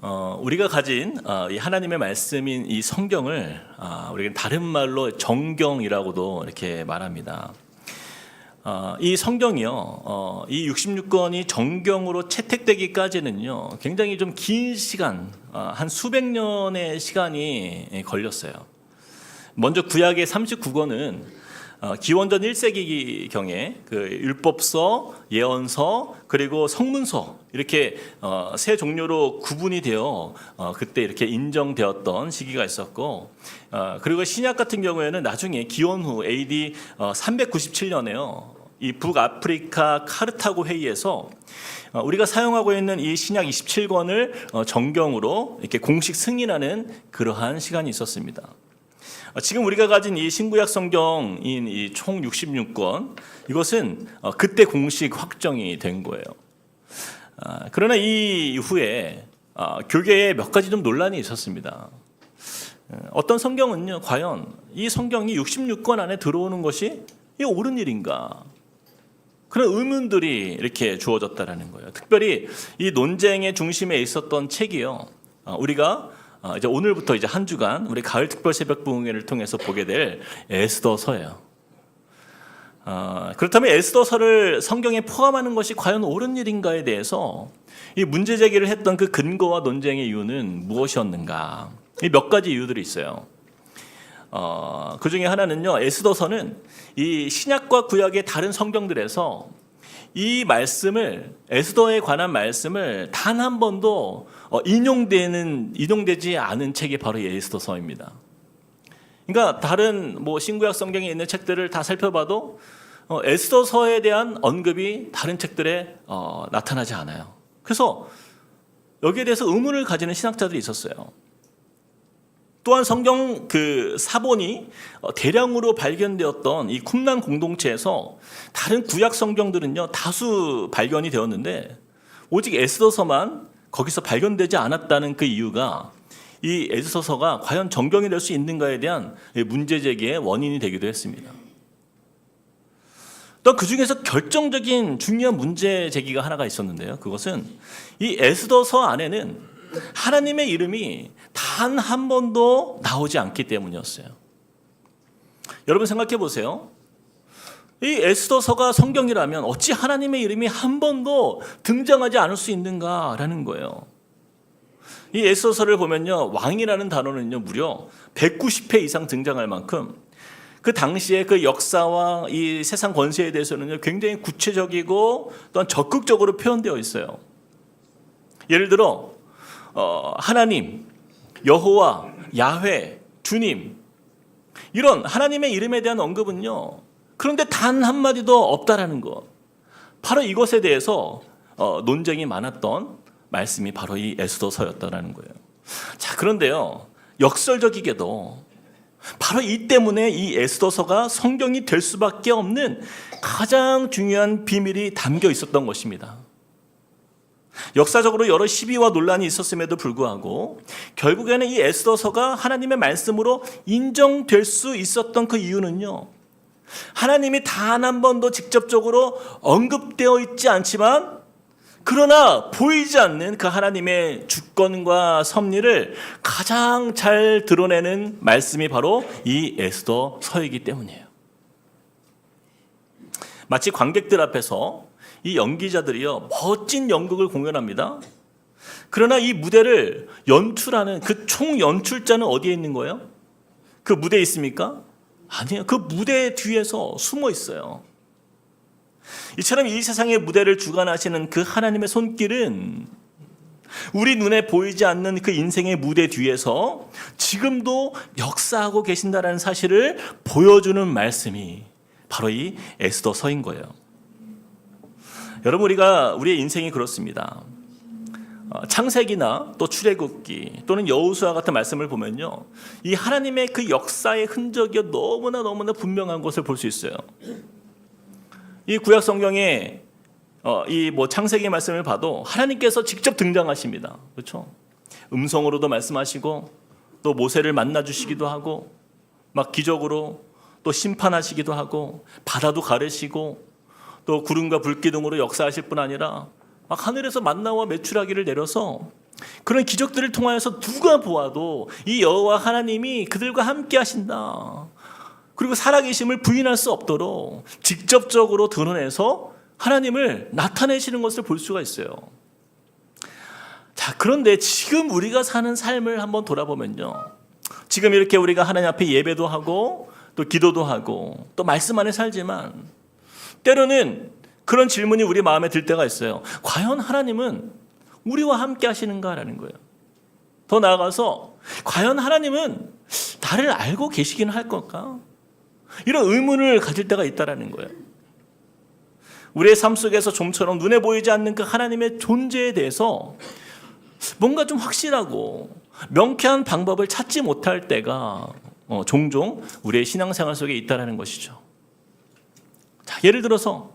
우리가 가진 이 하나님의 말씀인 이 성경을 우리가 다른 말로 정경이라고도 이렇게 말합니다. 이 성경이요, 이 66권이 정경으로 채택되기까지는요, 굉장히 좀 긴 시간, 한 수백 년의 시간이 걸렸어요. 먼저 구약의 39권은 기원전 1세기경에 그 율법서, 예언서, 그리고 성문서 이렇게 세 종류로 구분이 되어 그때 이렇게 인정되었던 시기가 있었고, 그리고 신약 같은 경우에는 나중에 기원 후 AD 397년에요. 이 북아프리카 카르타고 회의에서 우리가 사용하고 있는 이 신약 27권을 정경으로 이렇게 공식 승인하는 그러한 시간이 있었습니다. 지금 우리가 가진 이 신구약 성경인 이 총 66권, 이것은 그때 공식 확정이 된 거예요. 그러나 이 이후에 교계에 몇 가지 좀 논란이 있었습니다. 어떤 성경은요, 과연 이 성경이 66권 안에 들어오는 것이 이 옳은 일인가? 그런 의문들이 이렇게 주어졌다라는 거예요. 특별히 이 논쟁의 중심에 있었던 책이요, 우리가 이제 오늘부터 이제 한 주간 우리 가을 특별 새벽 부흥회를 통해서 보게 될 에스더서예요. 그렇다면 에스더서를 성경에 포함하는 것이 과연 옳은 일인가에 대해서 이 문제 제기를 했던 그 근거와 논쟁의 이유는 무엇이었는가? 이 몇 가지 이유들이 있어요. 그 중에 하나는요, 에스더서는 이 신약과 구약의 다른 성경들에서 이 말씀을, 에스더에 관한 말씀을 단 한 번도 인용되지 않은 책이 바로 이 에스더서입니다. 그러니까 다른 신구약 성경에 있는 책들을 다 살펴봐도 에스더서에 대한 언급이 다른 책들에 나타나지 않아요. 그래서 여기에 대해서 의문을 가지는 신학자들이 있었어요. 또한 성경 그 사본이 대량으로 발견되었던 이 쿰란 공동체에서 다른 구약 성경들은요, 다수 발견이 되었는데 오직 에스더서만 거기서 발견되지 않았다는 그 이유가 이 에스더서가 과연 정경이 될 수 있는가에 대한 문제 제기의 원인이 되기도 했습니다. 또 그 중에서 결정적인 중요한 문제 제기가 하나가 있었는데요, 그것은 이 에스더서 안에는 하나님의 이름이 단 한 번도 나오지 않기 때문이었어요. 여러분 생각해 보세요. 이 에스더서가 성경이라면 어찌 하나님의 이름이 한 번도 등장하지 않을 수 있는가라는 거예요. 이 에스더서를 보면요, 왕이라는 단어는요, 무려 190회 이상 등장할 만큼 그 당시의 그 역사와 이 세상 권세에 대해서는요, 굉장히 구체적이고 또한 적극적으로 표현되어 있어요. 예를 들어 하나님, 여호와, 야훼, 주님, 이런 하나님의 이름에 대한 언급은요, 그런데 단 한마디도 없다라는 것, 바로 이것에 대해서 논쟁이 많았던 말씀이 바로 이 에스더서였다라는 거예요. 자, 그런데요, 역설적이게도 바로 이 때문에 이 에스더서가 성경이 될 수밖에 없는 가장 중요한 비밀이 담겨 있었던 것입니다. 역사적으로 여러 시비와 논란이 있었음에도 불구하고 결국에는 이 에스더서가 하나님의 말씀으로 인정될 수 있었던 그 이유는요, 하나님이 단 한 번도 직접적으로 언급되어 있지 않지만 그러나 보이지 않는 그 하나님의 주권과 섭리를 가장 잘 드러내는 말씀이 바로 이 에스더서이기 때문이에요. 마치 관객들 앞에서 이 연기자들이요, 멋진 연극을 공연합니다. 그러나 이 무대를 연출하는 그 총 연출자는 어디에 있는 거예요? 그 무대에 있습니까? 아니에요. 그 무대 뒤에서 숨어 있어요. 이처럼 이 세상의 무대를 주관하시는 그 하나님의 손길은 우리 눈에 보이지 않는 그 인생의 무대 뒤에서 지금도 역사하고 계신다는 사실을 보여주는 말씀이 바로 이 에스더서인 거예요. 여러분, 우리의 인생이 그렇습니다. 창세기나 또 출애굽기 또는 여호수아 같은 말씀을 보면요, 이 하나님의 그 역사의 흔적이 너무나 분명한 것을 볼 수 있어요. 이 구약 성경에 이 창세기 말씀을 봐도 하나님께서 직접 등장하십니다. 그렇죠? 음성으로도 말씀하시고 또 모세를 만나 주시기도 하고 막 기적으로 또 심판하시기도 하고 바다도 가르시고 또 구름과 불기둥으로 역사하실 뿐 아니라 막 하늘에서 만나와 메추라기를 내려서 그런 기적들을 통하여서 누가 보아도 이 여호와 하나님이 그들과 함께 하신다, 그리고 살아계심을 부인할 수 없도록 직접적으로 드러내서 하나님을 나타내시는 것을 볼 수가 있어요. 자, 그런데 지금 우리가 사는 삶을 한번 돌아보면요, 지금 이렇게 우리가 하나님 앞에 예배도 하고 또 기도도 하고 또 말씀 안에 살지만, 때로는 그런 질문이 우리 마음에 들 때가 있어요. 과연 하나님은 우리와 함께 하시는가라는 거예요. 더 나아가서 과연 하나님은 나를 알고 계시기는 할 걸까? 이런 의문을 가질 때가 있다라는 거예요. 우리의 삶 속에서 좀처럼 눈에 보이지 않는 그 하나님의 존재에 대해서 뭔가 좀 확실하고 명쾌한 방법을 찾지 못할 때가 종종 우리의 신앙생활 속에 있다라는 것이죠. 자, 예를 들어서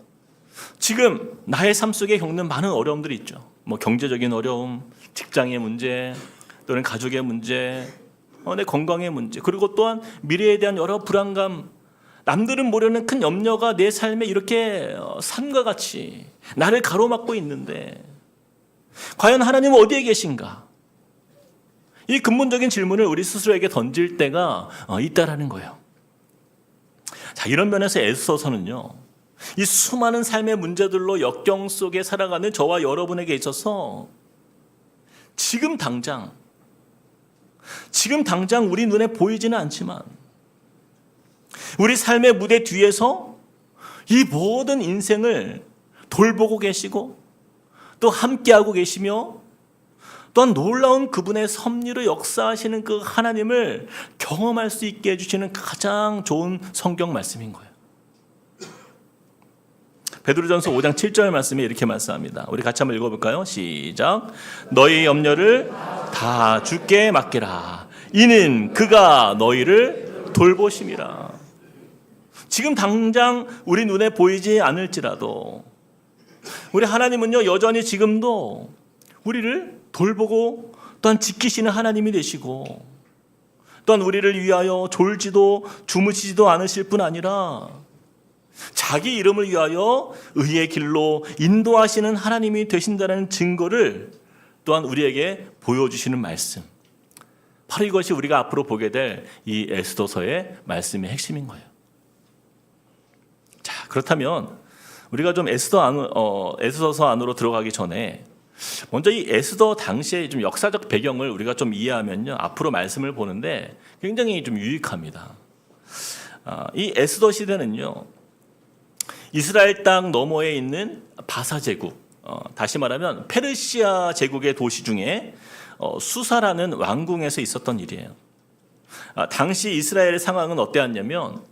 지금 나의 삶 속에 겪는 많은 어려움들이 있죠. 경제적인 어려움, 직장의 문제, 또는 가족의 문제, 내 건강의 문제, 그리고 또한 미래에 대한 여러 불안감, 남들은 모르는 큰 염려가 내 삶에 이렇게 산과 같이 나를 가로막고 있는데 과연 하나님은 어디에 계신가? 이 근본적인 질문을 우리 스스로에게 던질 때가 있다라는 거예요. 자, 이런 면에서 에스더서는요, 이 수많은 삶의 문제들로 역경 속에 살아가는 저와 여러분에게 있어서 지금 당장 우리 눈에 보이지는 않지만 우리 삶의 무대 뒤에서 이 모든 인생을 돌보고 계시고 또 함께하고 계시며 또한 놀라운 그분의 섭리로 역사하시는 그 하나님을 경험할 수 있게 해주시는 가장 좋은 성경 말씀인 거예요. 베드로전서 5장 7절 말씀에 이렇게 말씀합니다. 우리 같이 한번 읽어볼까요? 시작. 너희 염려를 다 주께 맡기라. 이는 그가 너희를 돌보심이라. 지금 당장 우리 눈에 보이지 않을지라도 우리 하나님은요, 여전히 지금도 우리를 돌보고 또한 지키시는 하나님이 되시고, 또한 우리를 위하여 졸지도 주무시지도 않으실 뿐 아니라 자기 이름을 위하여 의의 길로 인도하시는 하나님이 되신다는 증거를 또한 우리에게 보여주시는 말씀, 바로 이것이 우리가 앞으로 보게 될 이 에스더서의 말씀의 핵심인 거예요. 자, 그렇다면 우리가 좀 에스더서 안으로 들어가기 전에 먼저 이 에스더 당시의 좀 역사적 배경을 우리가 좀 이해하면요, 앞으로 말씀을 보는데 굉장히 좀 유익합니다. 이 에스더 시대는요, 이스라엘 땅 너머에 있는 바사 제국, 다시 말하면 페르시아 제국의 도시 중에 수사라는 왕궁에서 있었던 일이에요. 당시 이스라엘의 상황은 어떠했냐면,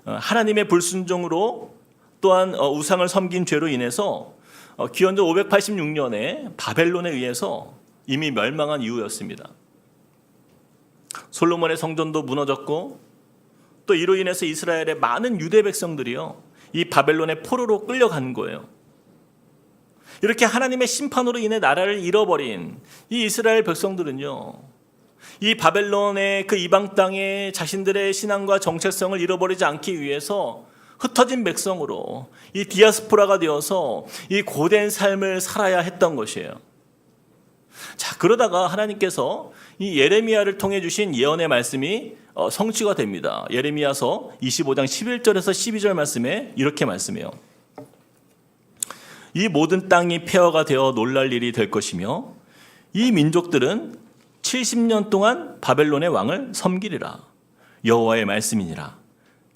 하나님의 불순종으로 또한 우상을 섬긴 죄로 인해서 기원전 586년에 바벨론에 의해서 이미 멸망한 이후였습니다. 솔로몬의 성전도 무너졌고, 또 이로 인해서 이스라엘의 많은 유대 백성들이요, 이 바벨론의 포로로 끌려간 거예요. 이렇게 하나님의 심판으로 인해 나라를 잃어버린 이 이스라엘 백성들은요, 이 바벨론의 그 이방 땅에 자신들의 신앙과 정체성을 잃어버리지 않기 위해서 흩어진 백성으로 이 디아스포라가 되어서 이 고된 삶을 살아야 했던 것이에요. 자, 그러다가 하나님께서 이 예레미야를 통해 주신 예언의 말씀이 성취가 됩니다. 예레미야서 25장 11절에서 12절 말씀에 이렇게 말씀해요. 이 모든 땅이 폐허가 되어 놀랄 일이 될 것이며 이 민족들은 70년 동안 바벨론의 왕을 섬기리라. 여호와의 말씀이니라.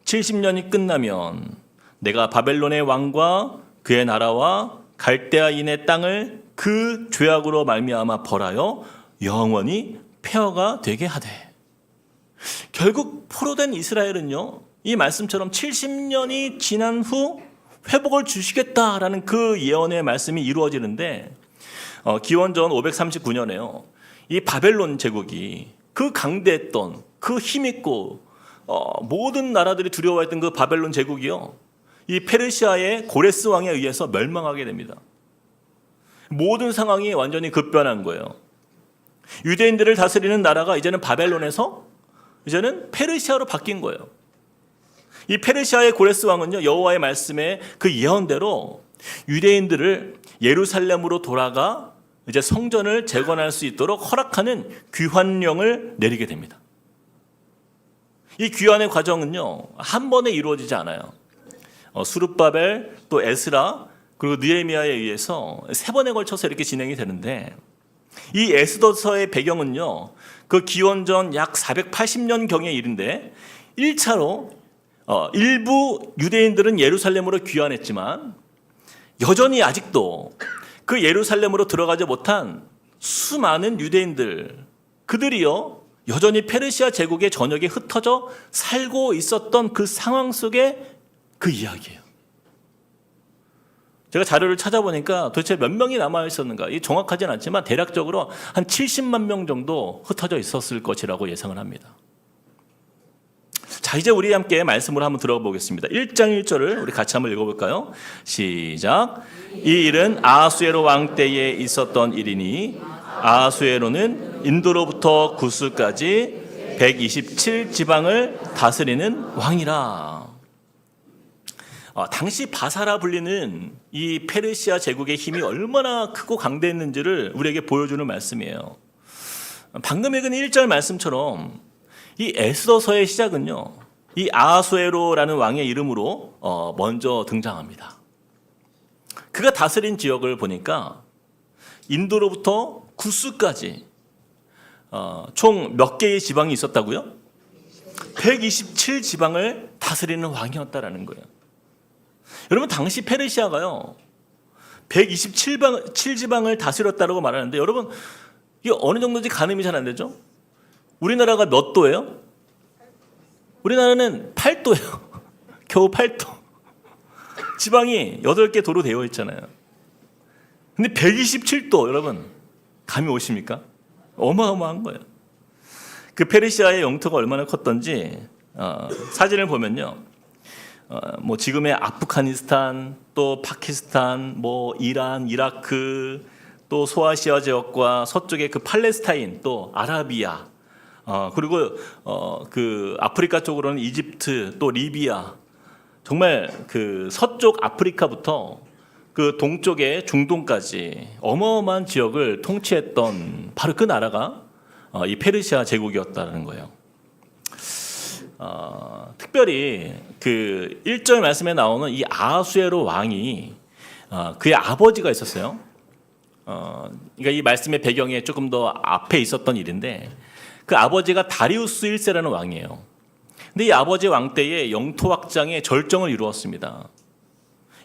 70년이 끝나면 내가 바벨론의 왕과 그의 나라와 갈대아인의 땅을 그 죄악으로 말미암아 벌하여 영원히 폐허가 되게 하되. 결국 포로된 이스라엘은요, 이 말씀처럼 70년이 지난 후 회복을 주시겠다라는 그 예언의 말씀이 이루어지는데, 기원전 539년에요 이 바벨론 제국이, 그 강대했던, 그 힘있고 모든 나라들이 두려워했던 그 바벨론 제국이요, 이 페르시아의 고레스 왕에 의해서 멸망하게 됩니다. 모든 상황이 완전히 급변한 거예요. 유대인들을 다스리는 나라가 이제는 바벨론에서 이제는 페르시아로 바뀐 거예요. 이 페르시아의 고레스 왕은요, 여호와의 말씀에 그 예언대로 유대인들을 예루살렘으로 돌아가 이제 성전을 재건할 수 있도록 허락하는 귀환령을 내리게 됩니다. 이 귀환의 과정은요, 한 번에 이루어지지 않아요. 수룹바벨, 또 에스라, 그리고 느헤미야에 의해서 3번에 걸쳐서 이렇게 진행이 되는데, 이 에스더서의 배경은요, 그 기원전 약 480년경의 일인데 1차로 일부 유대인들은 예루살렘으로 귀환했지만 여전히 아직도 그 예루살렘으로 들어가지 못한 수많은 유대인들, 그들이요 여전히 페르시아 제국의 전역에 흩어져 살고 있었던 그 상황 속에 그 이야기예요. 제가 자료를 찾아보니까 도대체 몇 명이 남아 있었는가, 이 정확하진 않지만 대략적으로 한 70만 명 정도 흩어져 있었을 것이라고 예상을 합니다. 자, 이제 우리 함께 말씀을 한번 들어보겠습니다. 1장 1절을 우리 같이 한번 읽어볼까요? 시작. 이 일은 아하수에로 왕 때에 있었던 일이니 아하수에로는 인도로부터 구스까지 127지방을 다스리는 왕이라. 당시 바사라 불리는 이 페르시아 제국의 힘이 얼마나 크고 강대했는지를 우리에게 보여주는 말씀이에요. 방금 읽은 1절 말씀처럼 이 에스더서의 시작은요, 이 아하수에로라는 왕의 이름으로 먼저 등장합니다. 그가 다스린 지역을 보니까 인도로부터 구스까지 총 몇 개의 지방이 있었다고요? 127지방을 다스리는 왕이었다라는 거예요. 여러분, 당시 페르시아가요 127지방을 다스렸다고 말하는데, 여러분 이게 어느 정도인지 가늠이 잘 안 되죠? 우리나라가 몇 도예요? 우리나라는 8도예요. 겨우 8도. 지방이 8개 도로 되어 있잖아요. 근데 127도, 여러분 감이 오십니까? 어마어마한 거예요. 그 페르시아의 영토가 얼마나 컸던지 사진을 보면요, 뭐 지금의 아프가니스탄, 또 파키스탄, 뭐 이란, 이라크, 또 소아시아 지역과 서쪽의 그 팔레스타인, 또 아라비아, 그리고 그 아프리카 쪽으로는 이집트, 또 리비아, 정말 그 서쪽 아프리카부터 그 동쪽의 중동까지 어마어마한 지역을 통치했던 바로 그 나라가 이 페르시아 제국이었다는 거예요. 특별히 그 1절 말씀에 나오는 이 아하수에로 왕이 그의 아버지가 있었어요. 그러니까 이 말씀의 배경에 조금 더 앞에 있었던 일인데, 그 아버지가 다리우스 1세라는 왕이에요. 근데 이 아버지 왕 때에 영토 확장의 절정을 이루었습니다.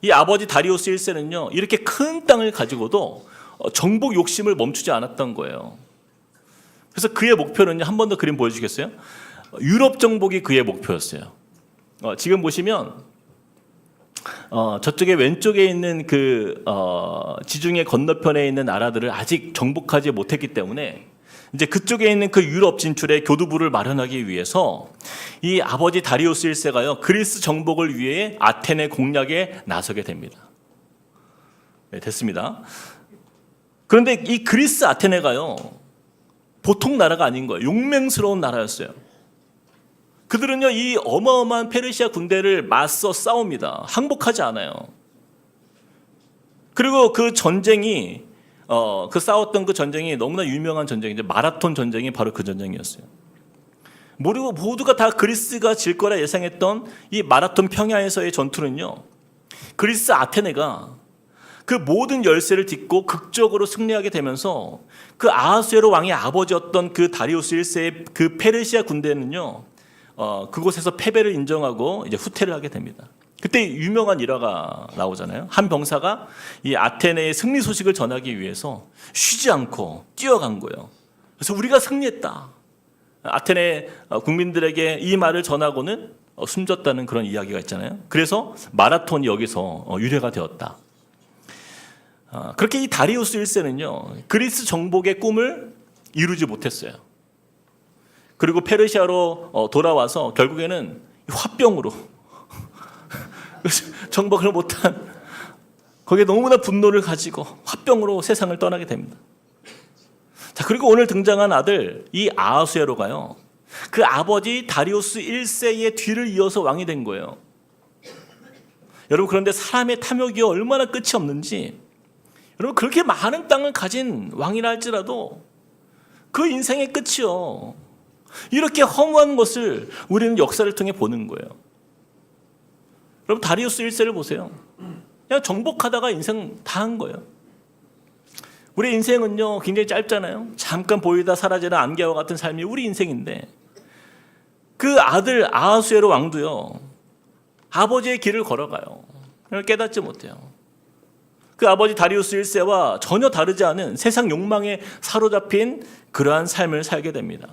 이 아버지 다리우스 1세는요, 이렇게 큰 땅을 가지고도 정복 욕심을 멈추지 않았던 거예요. 그래서 그의 목표는요, 한 번 더 그림 보여주겠어요? 유럽 정복이 그의 목표였어요. 지금 보시면 저쪽에 왼쪽에 있는 그 지중해 건너편에 있는 나라들을 아직 정복하지 못했기 때문에 이제 그쪽에 있는 그 유럽 진출의 교두부를 마련하기 위해서 이 아버지 다리우스 1세가요 그리스 정복을 위해 아테네 공략에 나서게 됩니다. 네, 됐습니다. 그런데 이 그리스 아테네가요 보통 나라가 아닌 거예요. 용맹스러운 나라였어요. 그들은요 이 어마어마한 페르시아 군대를 맞서 싸웁니다. 항복하지 않아요. 그리고 그 전쟁이 그 싸웠던 그 전쟁이 너무나 유명한 전쟁이죠. 마라톤 전쟁이 바로 그 전쟁이었어요. 모두가 다 그리스가 질 거라 예상했던 이 마라톤 평야에서의 전투는요, 그리스 아테네가 그 모든 열세를 딛고 극적으로 승리하게 되면서 그 아하수에로 왕의 아버지였던 그 다리우스 1세의 그 페르시아 군대는요, 그곳에서 패배를 인정하고 이제 후퇴를 하게 됩니다. 그때 유명한 일화가 나오잖아요. 한 병사가 이 아테네의 승리 소식을 전하기 위해서 쉬지 않고 뛰어간 거예요. 그래서 우리가 승리했다. 아테네 국민들에게 이 말을 전하고는 숨졌다는 그런 이야기가 있잖아요. 그래서 마라톤이 여기서 유래가 되었다. 그렇게 이 다리우스 1세는요 그리스 정복의 꿈을 이루지 못했어요. 그리고 페르시아로 돌아와서 결국에는 화병으로 정복을 못한, 거기에 너무나 분노를 가지고 화병으로 세상을 떠나게 됩니다. 자, 그리고 오늘 등장한 아들 이 아하수에로가요 그 아버지 다리우스 1세의 뒤를 이어서 왕이 된 거예요. 여러분, 그런데 사람의 탐욕이 얼마나 끝이 없는지 여러분, 그렇게 많은 땅을 가진 왕이라 할지라도 그 인생의 끝이요. 이렇게 허무한 것을 우리는 역사를 통해 보는 거예요. 여러분, 다리우스 1세를 보세요. 그냥 정복하다가 인생 다 한 거예요. 우리 인생은요 굉장히 짧잖아요. 잠깐 보이다 사라지는 안개와 같은 삶이 우리 인생인데, 그 아들 아하수에로 왕도요 아버지의 길을 걸어가요. 그걸 깨닫지 못해요. 그 아버지 다리우스 1세와 전혀 다르지 않은 세상 욕망에 사로잡힌 그러한 삶을 살게 됩니다.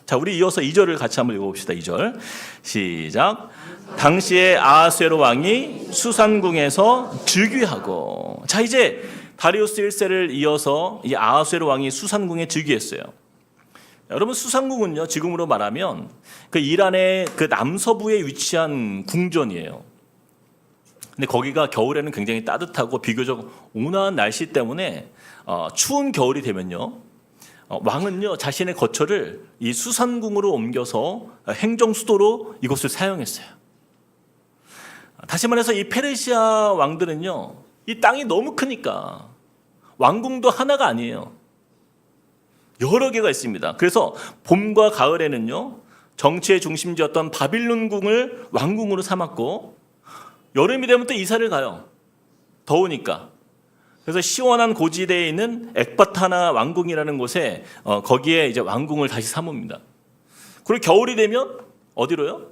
자, 우리 이어서 2절을 같이 한번 읽어봅시다. 2절 시작. 당시에 아하수에로 왕이 수산궁에서 즉위하고. 자, 이제 다리우스 1세를 이어서 이 아하수에로 왕이 수산궁에 즉위했어요. 여러분, 수산궁은요 지금으로 말하면 그 이란의 그 남서부에 위치한 궁전이에요. 근데 거기가 겨울에는 굉장히 따뜻하고 비교적 온화한 날씨 때문에 추운 겨울이 되면요 왕은요 자신의 거처를 이 수산궁으로 옮겨서 행정 수도로 이곳을 사용했어요. 다시 말해서 이 페르시아 왕들은요 이 땅이 너무 크니까 왕궁도 하나가 아니에요. 여러 개가 있습니다. 그래서 봄과 가을에는요 정치의 중심지였던 바빌론궁을 왕궁으로 삼았고, 여름이 되면 또 이사를 가요. 더우니까. 그래서 시원한 고지대에 있는 엑바타나 왕궁이라는 곳에 거기에 이제 왕궁을 다시 삼습니다. 그리고 겨울이 되면 어디로요?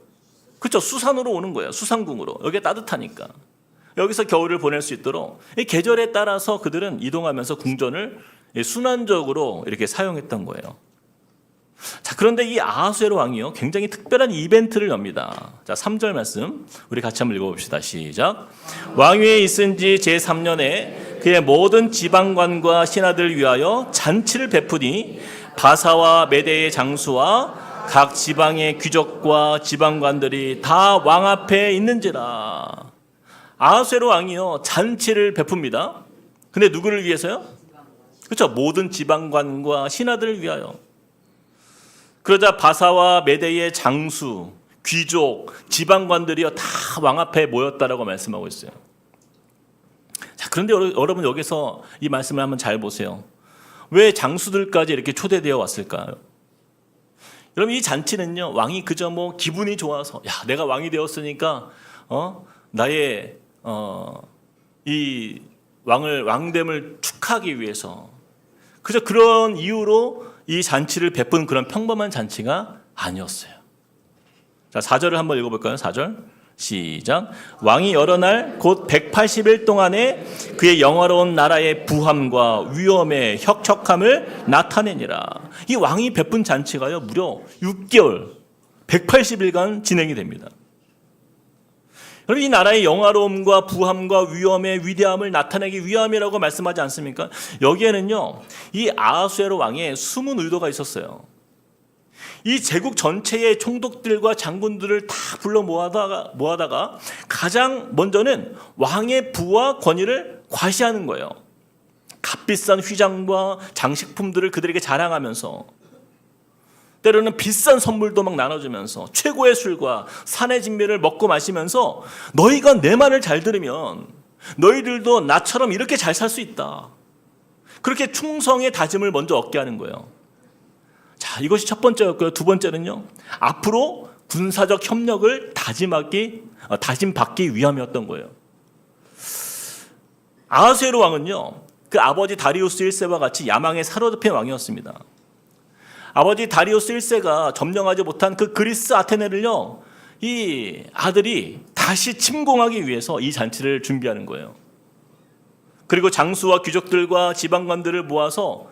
그렇죠. 수산으로 오는 거예요. 수산궁으로. 여기가 따뜻하니까. 여기서 겨울을 보낼 수 있도록 이 계절에 따라서 그들은 이동하면서 궁전을 순환적으로 이렇게 사용했던 거예요. 자, 그런데 이 아하수에로 왕이요 굉장히 특별한 이벤트를 엽니다. 자, 3절 말씀 우리 같이 한번 읽어봅시다. 시작. 왕위에 있은 지 제3년에 그의 모든 지방관과 신하들 위하여 잔치를 베푸니 바사와 메대의 장수와 각 지방의 귀족과 지방관들이 다 왕 앞에 있는지라. 아하수에로 왕이요 잔치를 베풉니다. 근데 누구를 위해서요? 그렇죠. 모든 지방관과 신하들을 위하여. 그러자 바사와 메대의 장수, 귀족, 지방관들이요 다 왕 앞에 모였다라고 말씀하고 있어요. 자, 그런데 여러분 여기서 이 말씀을 한번 잘 보세요. 왜 장수들까지 이렇게 초대되어 왔을까요? 여러분, 이 잔치는요 왕이 그저 뭐 기분이 좋아서 야 내가 왕이 되었으니까 나의 이 왕됨을 축하하기 위해서 그저 그런 이유로 이 잔치를 베푼 그런 평범한 잔치가 아니었어요. 자, 4절을 한번 읽어볼까요? 4절 시작. 왕이 여러 날 곧 180일 동안에 그의 영화로운 나라의 부함과 위엄의 혁척함을 나타내니라. 이 왕이 베푼 잔치가요 무려 6개월 180일간 진행이 됩니다. 여러분, 이 나라의 영화로움과 부함과 위엄의 위대함을 나타내기 위함이라고 말씀하지 않습니까? 여기에는요 이 아하수에로 왕의 숨은 의도가 있었어요. 이 제국 전체의 총독들과 장군들을 다 불러 모아다가 가장 먼저는 왕의 부와 권위를 과시하는 거예요. 값비싼 휘장과 장식품들을 그들에게 자랑하면서, 때로는 비싼 선물도 막 나눠주면서 최고의 술과 산의 진미를 먹고 마시면서 너희가 내 말을 잘 들으면 너희들도 나처럼 이렇게 잘 살 수 있다. 그렇게 충성의 다짐을 먼저 얻게 하는 거예요. 자, 이것이 첫 번째였고요. 두 번째는요, 앞으로 군사적 협력을 다짐받기 위함이었던 거예요. 아하수에로 왕은요 그 아버지 다리우스 1세와 같이 야망에 사로잡힌 왕이었습니다. 아버지 다리우스 1세가 점령하지 못한 그 그리스 아테네를요 이 아들이 다시 침공하기 위해서 이 잔치를 준비하는 거예요. 그리고 장수와 귀족들과 지방관들을 모아서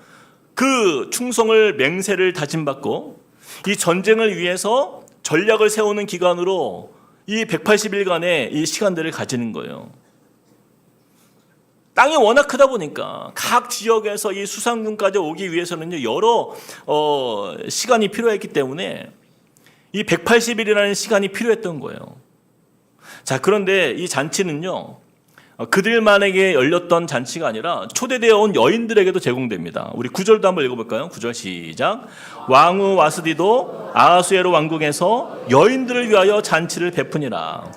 그 충성을 맹세를 다짐받고 이 전쟁을 위해서 전략을 세우는 기간으로 이 180일간의 이 시간들을 가지는 거예요. 땅이 워낙 크다 보니까 각 지역에서 이 수산궁까지 오기 위해서는 여러 시간이 필요했기 때문에 이 180일이라는 시간이 필요했던 거예요. 자, 그런데 이 잔치는요 그들만에게 열렸던 잔치가 아니라 초대되어 온 여인들에게도 제공됩니다. 우리 9절도 한번 읽어볼까요? 9절 시작. 왕후 와스디도 아하수에로 왕궁에서 여인들을 위하여 잔치를 베푸니라.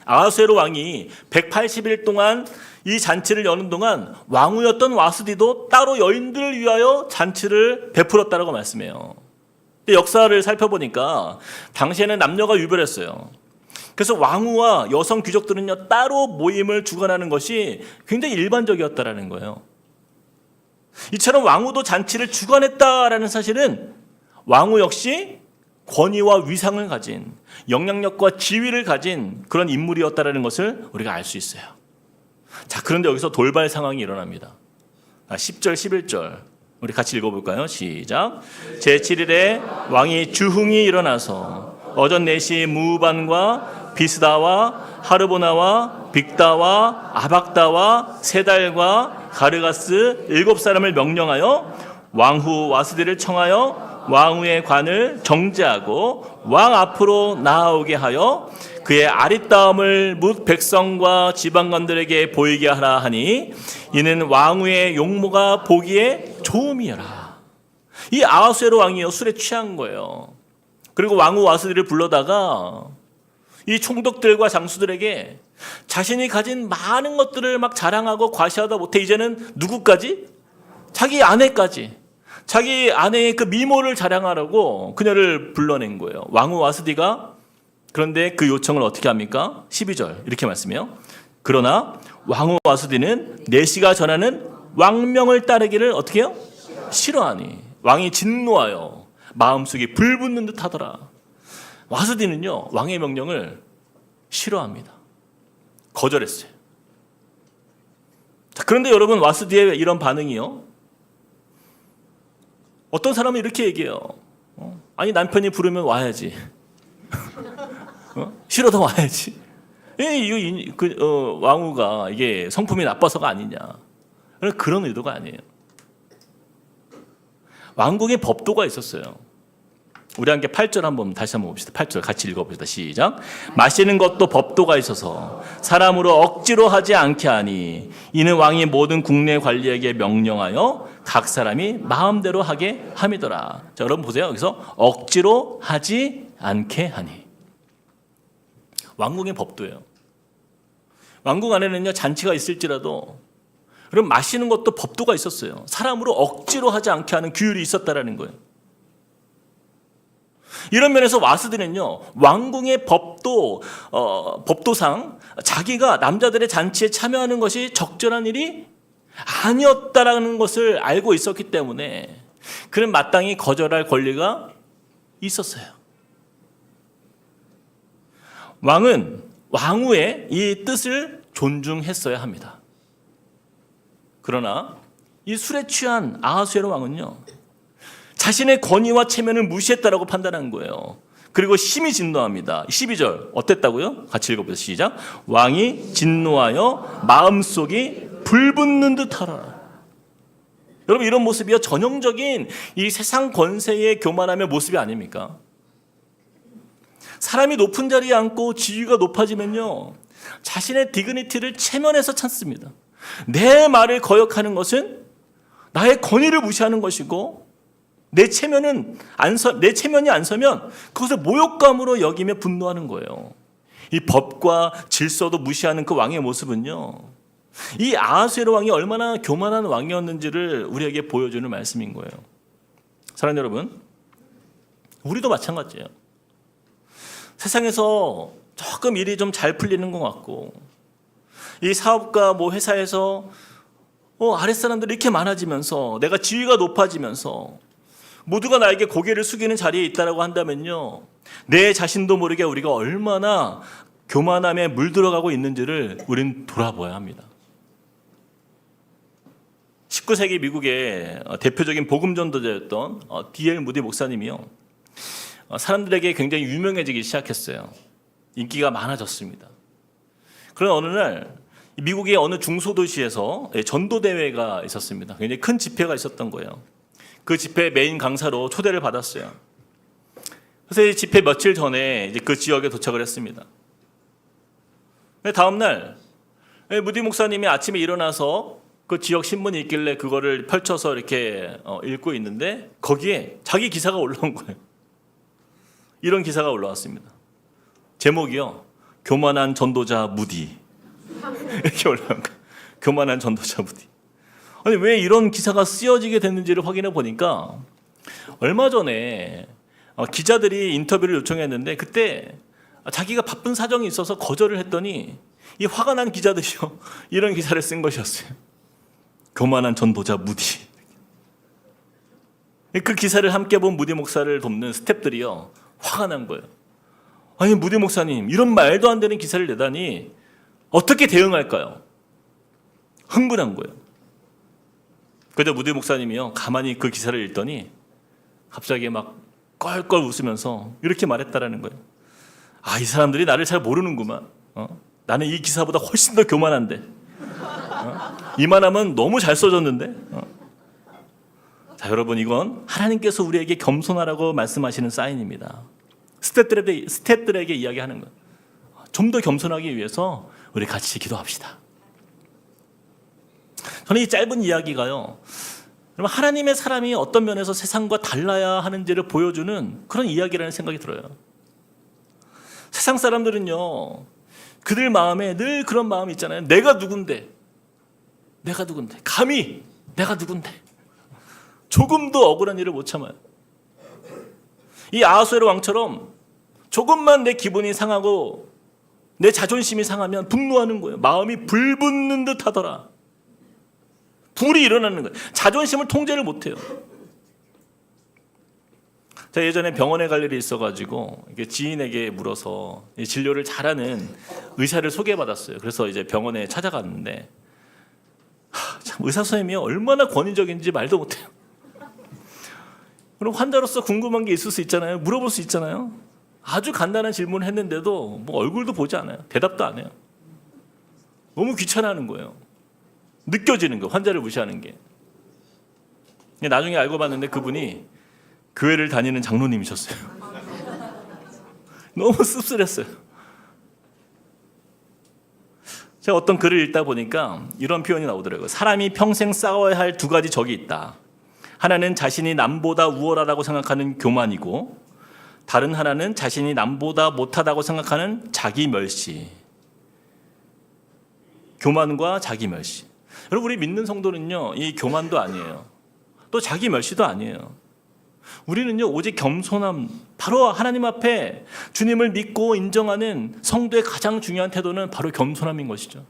아하수에로 왕이 180일 동안 이 잔치를 여는 동안 왕후였던 와스디도 따로 여인들을 위하여 잔치를 베풀었다라고 말씀해요. 역사를 살펴보니까 당시에는 남녀가 유별했어요. 그래서 왕후와 여성 귀족들은요, 따로 모임을 주관하는 것이 굉장히 일반적이었다라는 거예요. 이처럼 왕후도 잔치를 주관했다라는 사실은 왕후 역시 권위와 위상을 가진, 영향력과 지위를 가진 그런 인물이었다라는 것을 우리가 알 수 있어요. 자, 그런데 여기서 돌발 상황이 일어납니다. 10절, 11절 우리 같이 읽어볼까요? 시작. 제7일에 왕이 주흥이 일어나서 어전 네시 무반과 비스다와 하르보나와 빅다와 아박다와 세달과 가르가스 7사람을 명령하여 왕후 와스디를 청하여 왕후의 관을 정제하고 왕 앞으로 나아오게 하여 그의 아리따움을 뭇 백성과 지방관들에게 보이게 하라 하니 이는 왕후의 용모가 보기에 좋음이라. 이 아하수에로 왕이요, 술에 취한 거예요. 그리고 왕후 와스디를 불러다가 이 총독들과 장수들에게 자신이 가진 많은 것들을 막 자랑하고 과시하다 못해 이제는 누구까지? 자기 아내까지, 자기 아내의 그 미모를 자랑하라고 그녀를 불러낸 거예요. 왕후 와스디가 그런데 그 요청을 어떻게 합니까? 12절 이렇게 말씀해요. 그러나 왕후 와스디는 내시가 전하는 왕명을 따르기를 어떻게 해요? 싫어하니 왕이 진노하여 마음속이 불붙는 듯 하더라. 와스디는요, 왕의 명령을 싫어합니다. 거절했어요. 자, 그런데 여러분, 와스디의 이런 반응이요, 어떤 사람은 이렇게 얘기해요. 아니, 남편이 부르면 와야지. 싫어도 와야지. 왕후가 이게 성품이 나빠서가 아니냐. 그런 의도가 아니에요. 왕궁에 법도가 있었어요. 우리 함께 8절 다시 한번 봅시다. 8절 같이 읽어봅시다. 시작. 마시는 것도 법도가 있어서 사람으로 억지로 하지 않게 하니 이는 왕이 모든 국내 관리에게 명령하여 각 사람이 마음대로 하게 함이더라. 자, 여러분 보세요. 여기서 억지로 하지 않게 하니. 왕궁의 법도예요. 왕궁 안에는요, 잔치가 있을지라도 그럼 마시는 것도 법도가 있었어요. 사람으로 억지로 하지 않게 하는 규율이 있었다라는 거예요. 이런 면에서 와스디는요, 왕궁의 법도상 자기가 남자들의 잔치에 참여하는 것이 적절한 일이 아니었다라는 것을 알고 있었기 때문에 그는 마땅히 거절할 권리가 있었어요. 왕은 왕후의 이 뜻을 존중했어야 합니다. 그러나 이 술에 취한 아하수에로 왕은요, 자신의 권위와 체면을 무시했다라고 판단한 거예요. 그리고 심히 진노합니다. 12절 어땠다고요? 같이 읽어보세요. 시작. 왕이 진노하여 마음속이 불붙는 듯하라. 여러분, 이런 모습이요, 전형적인 이 세상 권세의 교만함의 모습이 아닙니까? 사람이 높은 자리에 앉고 지위가 높아지면요, 자신의 디그니티를 체면에서 찾습니다. 내 말을 거역하는 것은 나의 권위를 무시하는 것이고 내 체면이 안 서면 그것을 모욕감으로 여기며 분노하는 거예요. 이 법과 질서도 무시하는 그 왕의 모습은요, 이 아하수에로 왕이 얼마나 교만한 왕이었는지를 우리에게 보여주는 말씀인 거예요. 사랑하는 여러분, 우리도 마찬가지예요. 세상에서 조금 일이 좀 잘 풀리는 것 같고 이 사업가 회사에서 아랫사람들이 이렇게 많아지면서 내가 지위가 높아지면서 모두가 나에게 고개를 숙이는 자리에 있다라고 한다면요, 내 자신도 모르게 우리가 얼마나 교만함에 물들어가고 있는지를 우리는 돌아봐야 합니다. 19세기 미국의 대표적인 복음 전도자였던 D.L. 무디 목사님이요, 사람들에게 굉장히 유명해지기 시작했어요. 인기가 많아졌습니다. 그런 어느 날 미국의 어느 중소도시에서 전도대회가 있었습니다. 굉장히 큰 집회가 있었던 거예요. 그 집회 메인 강사로 초대를 받았어요. 그래서 이 집회 며칠 전에 이제 그 지역에 도착을 했습니다. 다음 날 무디 목사님이 아침에 일어나서 그 지역 신문이 있길래 그거를 펼쳐서 이렇게 읽고 있는데 거기에 자기 기사가 올라온 거예요. 이런 기사가 올라왔습니다. 제목이요, 교만한 전도자 무디. 이렇게 올라온 거예요. 교만한 전도자 무디. 아니 왜 이런 기사가 쓰여지게 됐는지를 확인해 보니까 얼마 전에 기자들이 인터뷰를 요청했는데 그때 자기가 바쁜 사정이 있어서 거절을 했더니 이 화가 난 기자들이요 이런 기사를 쓴 것이었어요. 교만한 전도자 무디. 그 기사를 함께 본 무디 목사를 돕는 스태프들이요 화가 난 거예요. 아니 무디 목사님 이런 말도 안 되는 기사를 내다니 어떻게 대응할까요? 흥분한 거예요. 그저 무디 목사님이요 가만히 그 기사를 읽더니 갑자기 막 껄껄 웃으면서 이렇게 말했다라는 거예요. 아, 이 사람들이 나를 잘 모르는구만. 나는 이 기사보다 훨씬 더 교만한데. 이만하면 너무 잘 써졌는데. 자, 여러분 이건 하나님께서 우리에게 겸손하라고 말씀하시는 사인입니다. 스태프들에게 이야기하는 거예요. 좀 더 겸손하기 위해서 우리 같이 기도합시다. 저는 이 짧은 이야기가요. 여러분 하나님의 사람이 어떤 면에서 세상과 달라야 하는지를 보여주는 그런 이야기라는 생각이 들어요. 세상 사람들은요. 그들 마음에 늘 그런 마음이 있잖아요. 내가 누군데. 감히 내가 누군데. 조금도 억울한 일을 못 참아요. 이 아하수에로 왕처럼 조금만 내 기분이 상하고 내 자존심이 상하면 분노하는 거예요. 마음이 불붙는 듯 하더라. 불이 일어나는 거예요. 자존심을 통제를 못해요. 제가 예전에 병원에 갈 일이 있어가지고 지인에게 물어서 진료를 잘하는 의사를 소개받았어요. 그래서 이제 병원에 찾아갔는데 참 의사 선생님이 얼마나 권위적인지 말도 못해요. 그럼 환자로서 궁금한 게 있을 수 있잖아요. 물어볼 수 있잖아요. 아주 간단한 질문을 했는데도 뭐 얼굴도 보지 않아요. 대답도 안 해요. 너무 귀찮아하는 거예요. 느껴지는 거, 환자를 무시하는 게. 나중에 알고 봤는데 그분이 교회를 다니는 장로님이셨어요. 너무 씁쓸했어요. 제가 어떤 글을 읽다 보니까 이런 표현이 나오더라고요. 사람이 평생 싸워야 할 두 가지 적이 있다. 하나는 자신이 남보다 우월하다고 생각하는 교만이고 다른 하나는 자신이 남보다 못하다고 생각하는 자기 멸시. 교만과 자기 멸시. 여러분 우리 믿는 성도는요. 이 교만도 아니에요. 또 자기 멸시도 아니에요. 우리는요. 오직 겸손함. 바로 하나님 앞에 주님을 믿고 인정하는 성도의 가장 중요한 태도는 바로 겸손함인 것이죠.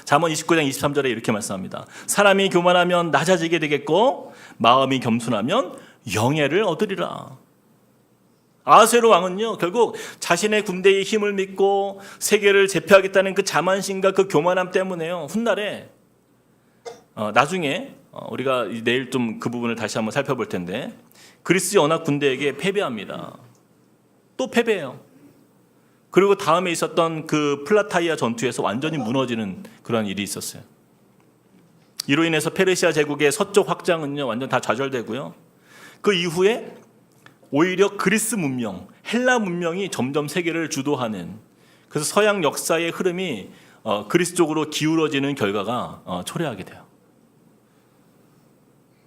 잠언 29장 23절에 이렇게 말씀합니다. 사람이 교만하면 낮아지게 되겠고 마음이 겸손하면 영예를 얻으리라. 아하수에로 왕은요 결국 자신의 군대의 힘을 믿고 세계를 제패하겠다는 그 자만심과 그 교만함 때문에요 훗날에 나중에 우리가 내일 좀 그 부분을 다시 한번 살펴볼 텐데 그리스 연합 군대에게 패배합니다. 또 패배해요. 그리고 다음에 있었던 그 플라타이아 전투에서 완전히 무너지는 그런 일이 있었어요. 이로 인해서 페르시아 제국의 서쪽 확장은요 완전 다 좌절되고요. 그 이후에 오히려 그리스 문명, 헬라 문명이 점점 세계를 주도하는 그래서 서양 역사의 흐름이 그리스 쪽으로 기울어지는 결과가 초래하게 돼요.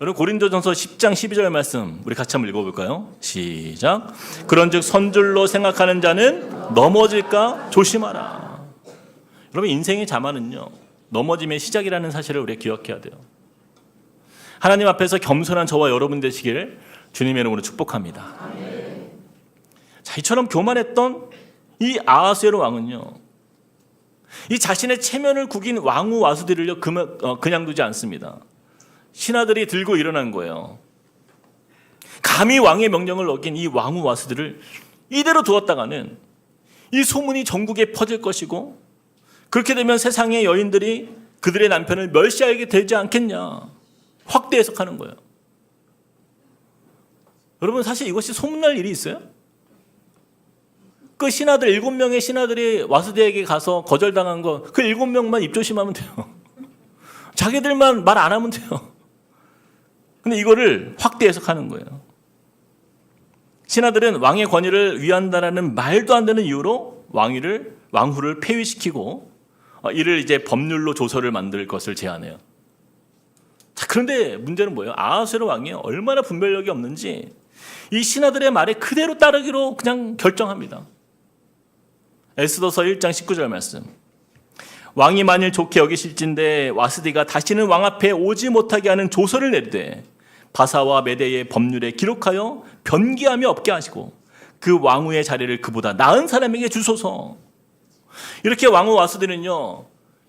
여러분 고린도전서 10장 12절 말씀 우리 같이 한번 읽어볼까요? 시작. 그런즉 선줄로 생각하는 자는 넘어질까 조심하라. 여러분 인생의 자만은요 넘어짐의 시작이라는 사실을 우리가 기억해야 돼요. 하나님 앞에서 겸손한 저와 여러분 되시길 주님의 이름으로 축복합니다. 자, 이처럼 교만했던 이 아하수에로 왕은요 이 자신의 체면을 구긴 왕후 와수들을요 그냥 두지 않습니다. 신하들이 들고 일어난 거예요. 감히 왕의 명령을 어긴 이 왕후 와수들을 이대로 두었다가는 이 소문이 전국에 퍼질 것이고 그렇게 되면 세상의 여인들이 그들의 남편을 멸시하게 되지 않겠냐 확대 해석하는 거예요. 여러분 사실 이것이 소문날 일이 있어요? 그 신하들 7명의 신하들이 와수대에게 가서 거절당한 거 그 7명만 입조심하면 돼요. 자기들만 말 안 하면 돼요. 근데 이거를 확대 해석하는 거예요. 신하들은 왕의 권위를 위한다라는 말도 안 되는 이유로 왕후를 폐위시키고 이를 이제 법률로 조서를 만들 것을 제안해요. 자, 그런데 문제는 뭐예요? 아하수에로 왕이 얼마나 분별력이 없는지 이 신하들의 말에 그대로 따르기로 그냥 결정합니다. 에스더서 1장 19절 말씀. 왕이 만일 좋게 여기실진데 와스디가 다시는 왕 앞에 오지 못하게 하는 조서를 내리되 바사와 메대의 법률에 기록하여 변기함이 없게 하시고 그 왕후의 자리를 그보다 나은 사람에게 주소서. 이렇게 왕후 와스디는요,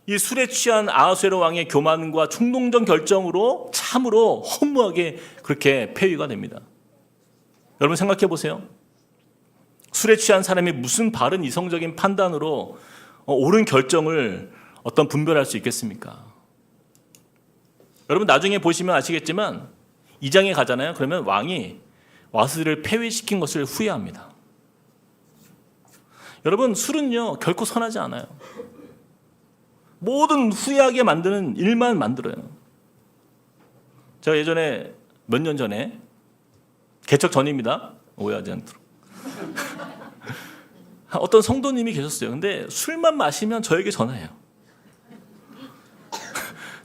이 술에 취한 아하수에로 왕의 교만과 충동적 결정으로 참으로 허무하게 그렇게 폐위가 됩니다. 여러분 생각해 보세요. 술에 취한 사람이 무슨 바른 이성적인 판단으로 옳은 결정을 어떤 분별할 수 있겠습니까? 여러분 나중에 보시면 아시겠지만 2장에 가잖아요. 그러면 왕이 와스디를 폐위시킨 것을 후회합니다. 여러분 술은요 결코 선하지 않아요. 모든 후회하게 만드는 일만 만들어요. 제가 예전에 몇 년 전에 개척 전입니다. 오해하지 않도록. 어떤 성도님이 계셨어요. 근데 술만 마시면 저에게 전화해요.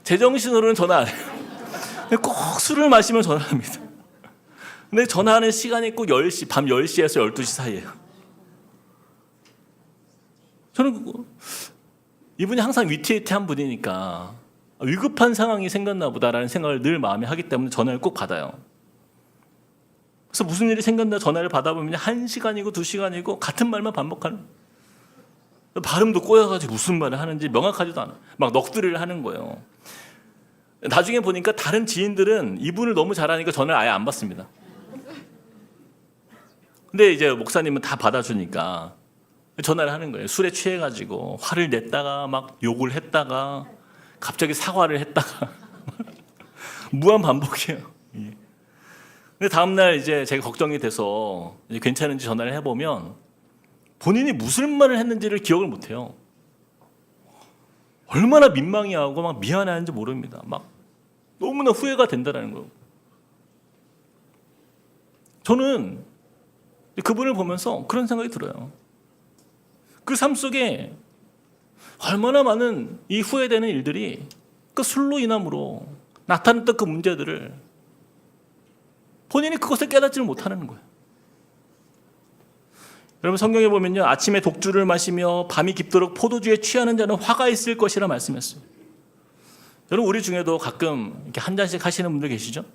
제정신으로는 전화 안 해요. 꼭 술을 마시면 전화합니다. 근데 전화하는 시간이 꼭 10시, 밤 10시에서 12시 사이에요. 저는 이분이 항상 위태위태한 분이니까 위급한 상황이 생겼나 보다라는 생각을 늘 마음에 하기 때문에 전화를 꼭 받아요. 그래서 무슨 일이 생겼나 전화를 받아보면 1시간이고 2시간이고 같은 말만 반복하는, 발음도 꼬여가지고 무슨 말을 하는지 명확하지도 않아. 막 넋두리를 하는 거예요. 나중에 보니까 다른 지인들은 이분을 너무 잘하니까 전화를 아예 안 받습니다. 근데 이제 목사님은 다 받아주니까 전화를 하는 거예요. 술에 취해가지고 화를 냈다가 막 욕을 했다가 갑자기 사과를 했다가 무한 반복이에요. 근데 다음날 이제 제가 걱정이 돼서 이제 괜찮은지 전화를 해보면 본인이 무슨 말을 했는지를 기억을 못해요. 얼마나 민망해하고 막 미안해하는지 모릅니다. 막 너무나 후회가 된다는 거예요. 저는 그분을 보면서 그런 생각이 들어요. 그 삶 속에 얼마나 많은 이 후회되는 일들이 그 술로 인함으로 나타났던 그 문제들을 본인이 그것을 깨닫지를 못하는 거예요. 여러분 성경에 보면요, 아침에 독주를 마시며 밤이 깊도록 포도주에 취하는 자는 화가 있을 것이라 말씀했어요. 여러분 우리 중에도 가끔 이렇게 한 잔씩 하시는 분들 계시죠?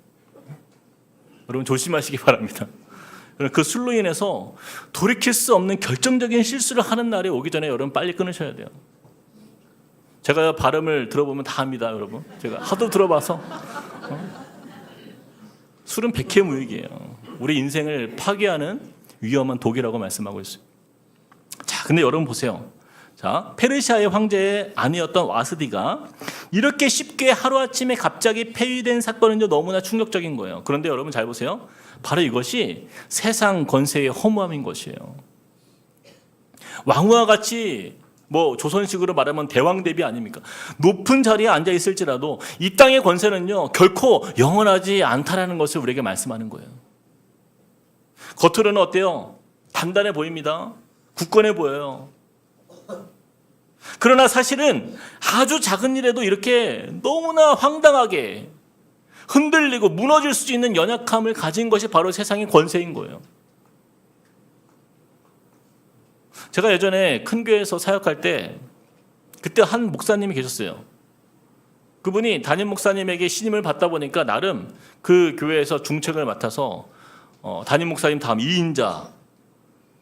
여러분 조심하시기 바랍니다. 그 술로 인해서 돌이킬 수 없는 결정적인 실수를 하는 날이 오기 전에 여러분 빨리 끊으셔야 돼요. 제가 발음을 들어보면 다 합니다, 여러분. 제가 하도 들어봐서. 술은 백해무익이에요. 우리 인생을 파괴하는 위험한 독이라고 말씀하고 있어요. 자, 근데 여러분 보세요. 자, 페르시아의 황제의 아내였던 와스디가 이렇게 쉽게 하루아침에 갑자기 폐위된 사건은 너무나 충격적인 거예요. 그런데 여러분 잘 보세요. 바로 이것이 세상 권세의 허무함인 것이에요. 왕후와 같이 조선식으로 말하면 대왕 대비 아닙니까? 높은 자리에 앉아 있을지라도 이 땅의 권세는요 결코 영원하지 않다라는 것을 우리에게 말씀하는 거예요. 겉으로는 어때요? 단단해 보입니다. 굳건해 보여요. 그러나 사실은 아주 작은 일에도 이렇게 너무나 황당하게 흔들리고 무너질 수 있는 연약함을 가진 것이 바로 세상의 권세인 거예요. 제가 예전에 큰 교회에서 사역할 때 그때 한 목사님이 계셨어요. 그분이 담임 목사님에게 신임을 받다 보니까 나름 그 교회에서 중책을 맡아서 담임 목사님 다음 2인자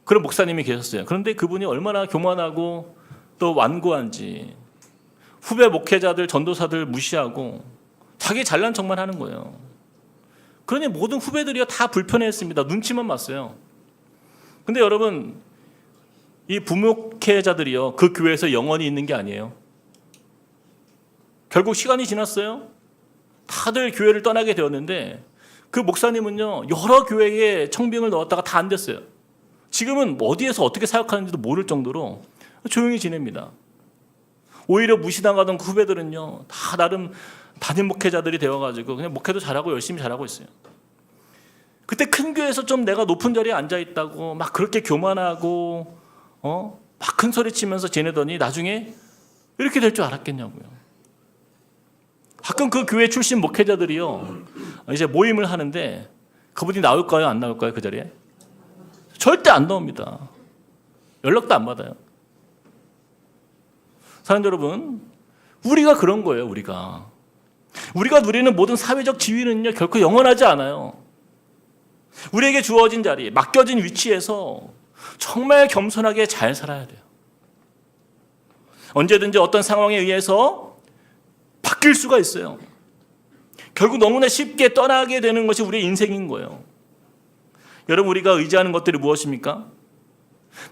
그런 목사님이 계셨어요. 그런데 그분이 얼마나 교만하고 또 완고한지 후배 목회자들 전도사들 무시하고 자기 잘난 척만 하는 거예요. 그러니 모든 후배들이 다 불편해했습니다. 눈치만 봤어요. 근데 여러분 이 부목회자들이요 그 교회에서 영원히 있는 게 아니에요. 결국 시간이 지났어요. 다들 교회를 떠나게 되었는데 그 목사님은요 여러 교회에 청빙을 넣었다가 다 안 됐어요. 지금은 어디에서 어떻게 사역하는지도 모를 정도로 조용히 지냅니다. 오히려 무시당하던 그 후배들은요 다 나름 담임 목회자들이 되어가지고 그냥 목회도 잘하고 열심히 잘하고 있어요. 그때 큰 교회에서 좀 내가 높은 자리에 앉아 있다고 막 그렇게 교만하고 막 큰 소리 치면서 지내더니 나중에 이렇게 될 줄 알았겠냐고요. 가끔 그 교회 출신 목회자들이요 이제 모임을 하는데 그분이 나올까요 안 나올까요 그 자리에? 절대 안 나옵니다. 연락도 안 받아요. 사랑하는 여러분, 우리가 그런 거예요. 우리가 누리는 모든 사회적 지위는요 결코 영원하지 않아요. 우리에게 주어진 자리, 맡겨진 위치에서 정말 겸손하게 잘 살아야 돼요. 언제든지 어떤 상황에 의해서 바뀔 수가 있어요. 결국 너무나 쉽게 떠나게 되는 것이 우리의 인생인 거예요. 여러분, 우리가 의지하는 것들이 무엇입니까?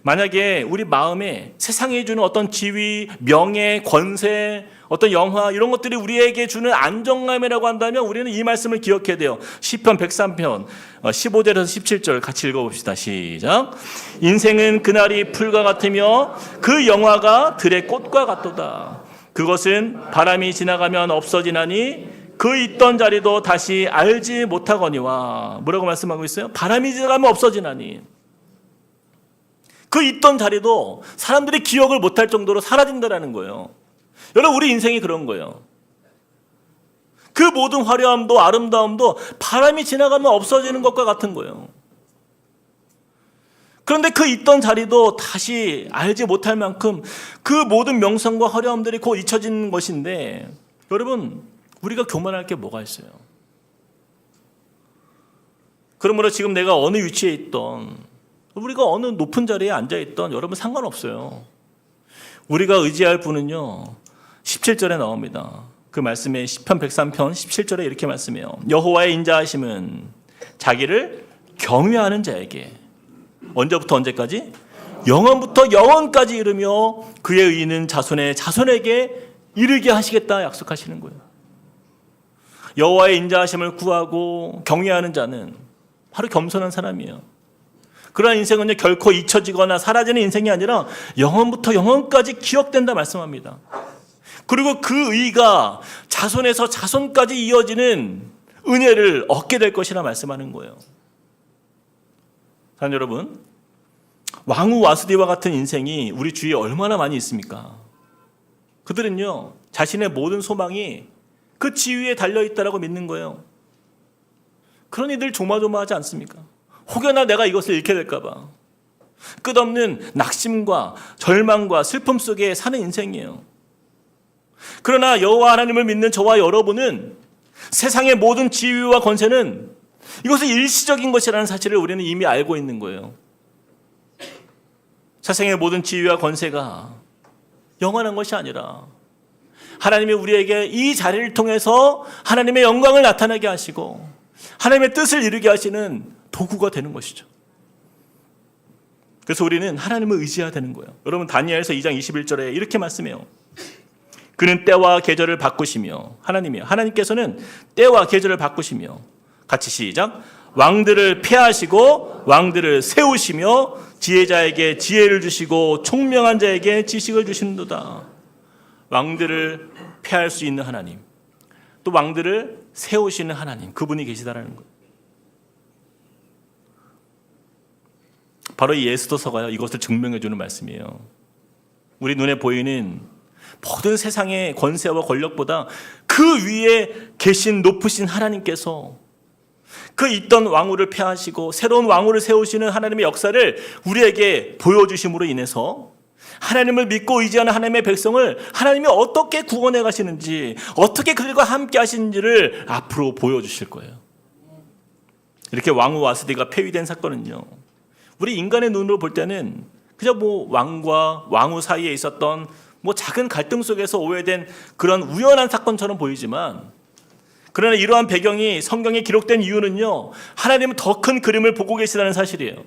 만약에 우리 마음에 세상이 주는 어떤 지위, 명예, 권세, 어떤 영화 이런 것들이 우리에게 주는 안정감이라고 한다면 우리는 이 말씀을 기억해야 돼요. 시편 103편 15절에서 17절 같이 읽어봅시다. 시작. 인생은 그날이 풀과 같으며 그 영화가 들의 꽃과 같도다. 그것은 바람이 지나가면 없어지나니 그 있던 자리도 다시 알지 못하거니와. 뭐라고 말씀하고 있어요? 바람이 지나가면 없어지나니. 그 있던 자리도 사람들이 기억을 못할 정도로 사라진다는 거예요. 여러분, 우리 인생이 그런 거예요. 그 모든 화려함도 아름다움도 바람이 지나가면 없어지는 것과 같은 거예요. 그런데 그 있던 자리도 다시 알지 못할 만큼 그 모든 명성과 화려함들이 곧 잊혀지는 것인데, 여러분, 우리가 교만할 게 뭐가 있어요? 그러므로 지금 내가 어느 위치에 있던, 우리가 어느 높은 자리에 앉아있던 여러분 상관없어요. 우리가 의지할 분은요 17절에 나옵니다. 그 말씀에 시편 103편 17절에 이렇게 말씀해요. 여호와의 인자하심은 자기를 경외하는 자에게 언제부터 언제까지? 영원부터 영원까지 이르며 그의 의는 자손의 자손에게 이르게 하시겠다 약속하시는 거예요. 여호와의 인자하심을 구하고 경외하는 자는 바로 겸손한 사람이에요. 그러한 인생은요 결코 잊혀지거나 사라지는 인생이 아니라 영원부터 영원까지 기억된다 말씀합니다. 그리고 그 의가 자손에서 자손까지 이어지는 은혜를 얻게 될 것이라 말씀하는 거예요. 사랑하는 여러분, 왕후 와스디와 같은 인생이 우리 주위에 얼마나 많이 있습니까? 그들은요 자신의 모든 소망이 그 지위에 달려있다라고 믿는 거예요. 그러니 늘 조마조마하지 않습니까? 혹여나 내가 이것을 잃게 될까 봐 끝없는 낙심과 절망과 슬픔 속에 사는 인생이에요. 그러나 여호와 하나님을 믿는 저와 여러분은 세상의 모든 지위와 권세는 이것은 일시적인 것이라는 사실을 우리는 이미 알고 있는 거예요. 세상의 모든 지위와 권세가 영원한 것이 아니라 하나님이 우리에게 이 자리를 통해서 하나님의 영광을 나타나게 하시고 하나님의 뜻을 이루게 하시는 도구가 되는 것이죠. 그래서 우리는 하나님을 의지해야 되는 거예요. 여러분, 다니엘서 2장 21절에 이렇게 말씀해요. 그는 때와 계절을 바꾸시며, 하나님이요, 하나님께서는 때와 계절을 바꾸시며, 같이 시작. 왕들을 폐하시고 왕들을 세우시며 지혜자에게 지혜를 주시고 총명한 자에게 지식을 주시는도다. 왕들을 폐할 수 있는 하나님, 또 왕들을 세우시는 하나님, 그분이 계시다라는 거예요. 바로 이 에스더서가요 이것을 증명해 주는 말씀이에요. 우리 눈에 보이는 모든 세상의 권세와 권력보다 그 위에 계신 높으신 하나님께서 그 있던 왕후를 폐하시고 새로운 왕후를 세우시는 하나님의 역사를 우리에게 보여주심으로 인해서 하나님을 믿고 의지하는 하나님의 백성을 하나님이 어떻게 구원해 가시는지, 어떻게 그들과 함께 하시는지를 앞으로 보여주실 거예요. 이렇게 왕후 와스디가 폐위된 사건은요, 우리 인간의 눈으로 볼 때는 그저 왕과 왕후 사이에 있었던 작은 갈등 속에서 오해된 그런 우연한 사건처럼 보이지만, 그러나 이러한 배경이 성경에 기록된 이유는요, 하나님은 더 큰 그림을 보고 계시다는 사실이에요.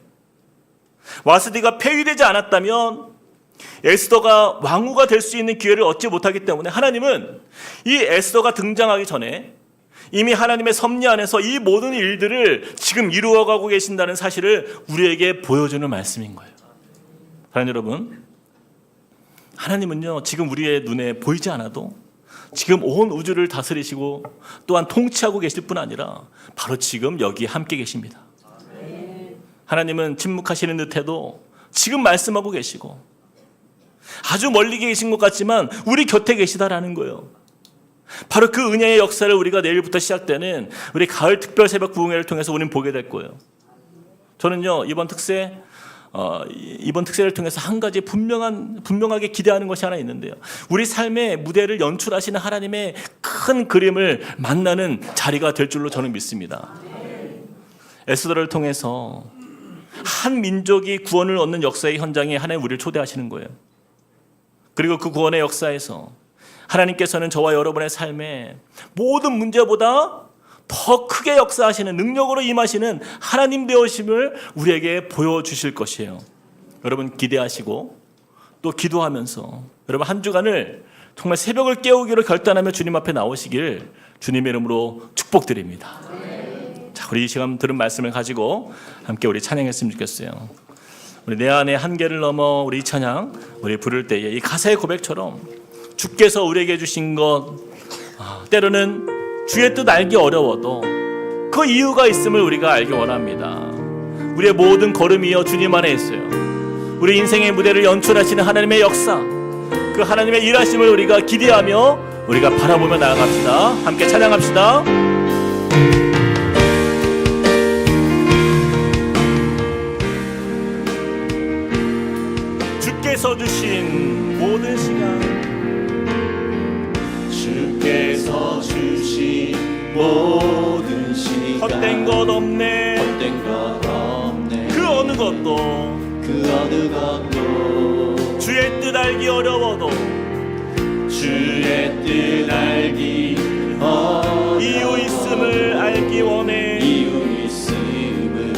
와스디가 폐위되지 않았다면 에스더가 왕후가 될 수 있는 기회를 얻지 못하기 때문에 하나님은 이 에스더가 등장하기 전에 이미 하나님의 섭리 안에서 이 모든 일들을 지금 이루어가고 계신다는 사실을 우리에게 보여주는 말씀인 거예요. 사랑하는 여러분, 하나님은요 지금 우리의 눈에 보이지 않아도 지금 온 우주를 다스리시고 또한 통치하고 계실 뿐 아니라 바로 지금 여기 함께 계십니다. 하나님은 침묵하시는 듯해도 지금 말씀하고 계시고 아주 멀리 계신 것 같지만 우리 곁에 계시다라는 거예요. 바로 그 은혜의 역사를 우리가 내일부터 시작되는 우리 가을 특별 새벽 부흥회를 통해서 우리는 보게 될 거예요. 저는요 이번 특세 이번 특세를 통해서 한 가지 분명하게 기대하는 것이 하나 있는데요. 우리 삶의 무대를 연출하시는 하나님의 큰 그림을 만나는 자리가 될 줄로 저는 믿습니다. 에스더를 통해서 한 민족이 구원을 얻는 역사의 현장에 하나님 우리를 초대하시는 거예요. 그리고 그 구원의 역사에서 하나님께서는 저와 여러분의 삶에 모든 문제보다 더 크게 역사하시는 능력으로 임하시는 하나님 되어심을 우리에게 보여주실 것이에요. 여러분 기대하시고 또 기도하면서 여러분 한 주간을 정말 새벽을 깨우기로 결단하며 주님 앞에 나오시길 주님의 이름으로 축복드립니다. 자, 우리 이 시간 들은 말씀을 가지고 함께 우리 찬양했으면 좋겠어요. 우리 내 안에 한계를 넘어 우리 이 찬양 우리 부를 때에 이 가사의 고백처럼 주께서 우리에게 주신 것 때로는 주의 뜻 알기 어려워도 그 이유가 있음을 우리가 알기 원합니다. 우리의 모든 걸음이여 주님 안에 있어요. 우리 인생의 무대를 연출하시는 하나님의 역사, 그 하나님의 일하심을 우리가 기대하며 우리가 바라보며 나아갑시다. 함께 찬양합시다. 주께서 주신 모든 시간, 주께서 주신 모든 시간, 헛된 것 없네, 헛된 것 없네. 그 어느 것도 주의 뜻 알기 어려워도 주의 뜻 알기 어려워. 이유 있음을 알기 원해. 이유 있음을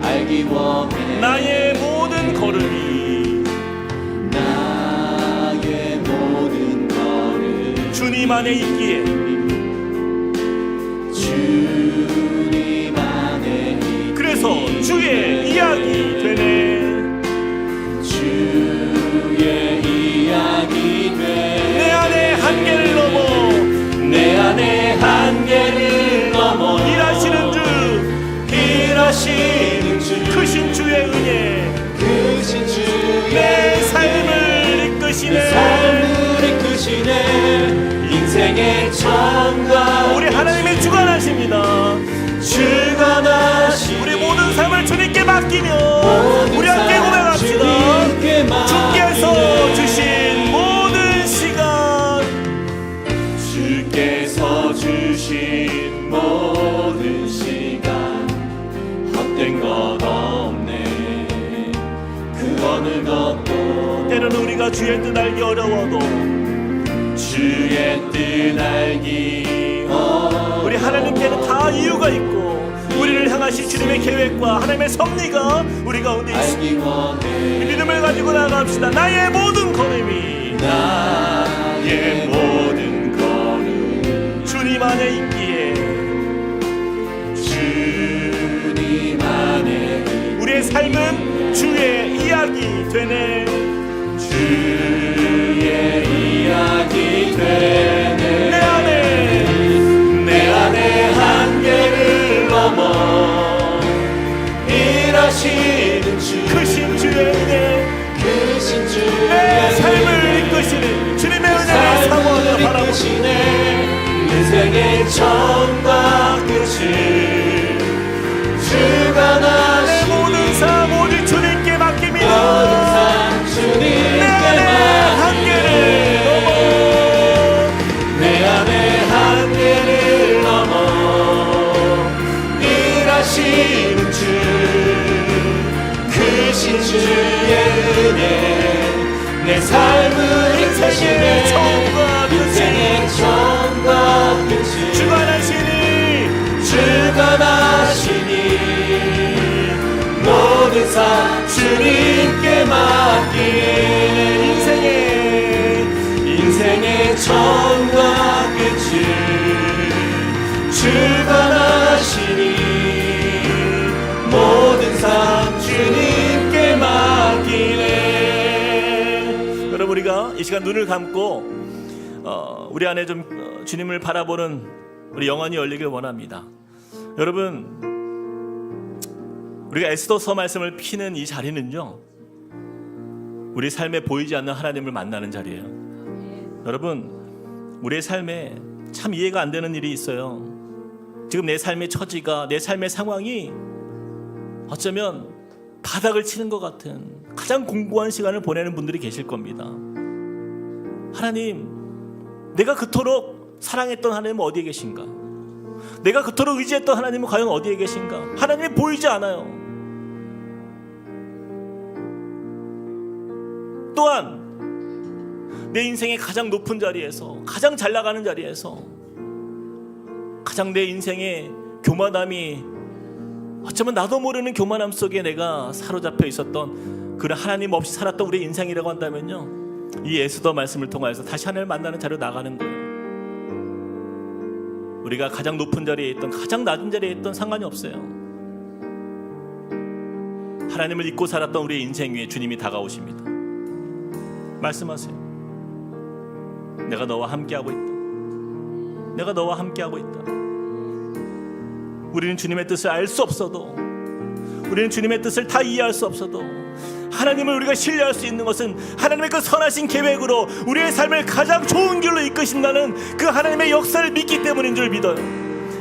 알기 원해. 나의 모든 걸음이 나의 모든 걸음 주님 안에 있기에 주님 안에 있기에 그래서 주의 이야기 되네. 주의 이야기 돼. 내 안에 한계를 넘어 내 안에 한계를 넘어 일하시는 주 일하시는 주 크신 주의 은혜 크신 주의 내 삶을 이끄시네. 삶을 이끄시네. 인생의 전과 우리 하나님의 주관하십니다. 주관하시니 우리 모든 삶을 주님께 맡기며 우리 함께 고백합시다. 주께서 주신 모든 시간, 주께서 주신 모든 시간 헛된 것 없네. 그 어느 것도 때로는 우리가 주의 뜻 알기 어려워도 주의 뜻 알기 어려워. 우리 하나님께는 다 이유가 있고 우리를 향하신 주님의 계획과 하나님의 섭리가 우리 가운데 있습니다. 알기 원해. 믿음을 가지고 나갑시다. 나의 모든 걸음이 나의 모든 걸음 주님 안에 있기에 주님 안에 우리의 삶은 주의 이야기 되네. 주의 이야기 되네. 내 안에 한계를 넘어 일하시는 주 크신 주의 은혜 크신 주의 내 삶을 이끄시는 주님의 은혜를 사모하며 바라보시네. 인생의 처음과 끝을 주관하시니 내 모든 삶 오직 주님께 맡깁니다. 모든 삶 주님께 내 안에 한계를 넘어 내 안에 한계를 넘어 일하시는 주 크신 주의 은혜 내 삶을 이끄시네. 인생의 처음과 끝을 주관하시니 모든 삶 주님께 맡기네. 인생의 처음과 끝을 주관하시니 모든 삶 주님께 맡기네. 여러분 우리가 이 시간 눈을 감고 우리 안에 좀 주님을 바라보는 우리 영혼이 열리길 원합니다. 여러분 우리가 에스더서 말씀을 피는 이 자리는요 우리 삶에 보이지 않는 하나님을 만나는 자리예요. 여러분 우리의 삶에 참 이해가 안 되는 일이 있어요. 지금 내 삶의 처지가 내 삶의 상황이 어쩌면 바닥을 치는 것 같은 가장 공고한 시간을 보내는 분들이 계실 겁니다. 하나님, 내가 그토록 사랑했던 하나님은 어디에 계신가? 내가 그토록 의지했던 하나님은 과연 어디에 계신가? 하나님이 보이지 않아요. 또한 내 인생의 가장 높은 자리에서, 가장 잘 나가는 자리에서, 가장 내 인생의 교만함이, 어쩌면 나도 모르는 교만함 속에 내가 사로잡혀 있었던 그런 하나님 없이 살았던 우리의 인생이라고 한다면요, 이 에스더 말씀을 통해서 다시 하나님을 만나는 자리로 나가는 거예요. 우리가 가장 높은 자리에 있던, 가장 낮은 자리에 있던 상관이 없어요. 하나님을 잊고 살았던 우리의 인생 위에 주님이 다가오십니다. 말씀하세요. 내가 너와 함께하고 있다. 내가 너와 함께하고 있다. 우리는 주님의 뜻을 알 수 없어도, 우리는 주님의 뜻을 다 이해할 수 없어도, 하나님을 우리가 신뢰할 수 있는 것은 하나님의 그 선하신 계획으로 우리의 삶을 가장 좋은 길로 이끄신다는 그 하나님의 역사를 믿기 때문인 줄 믿어요.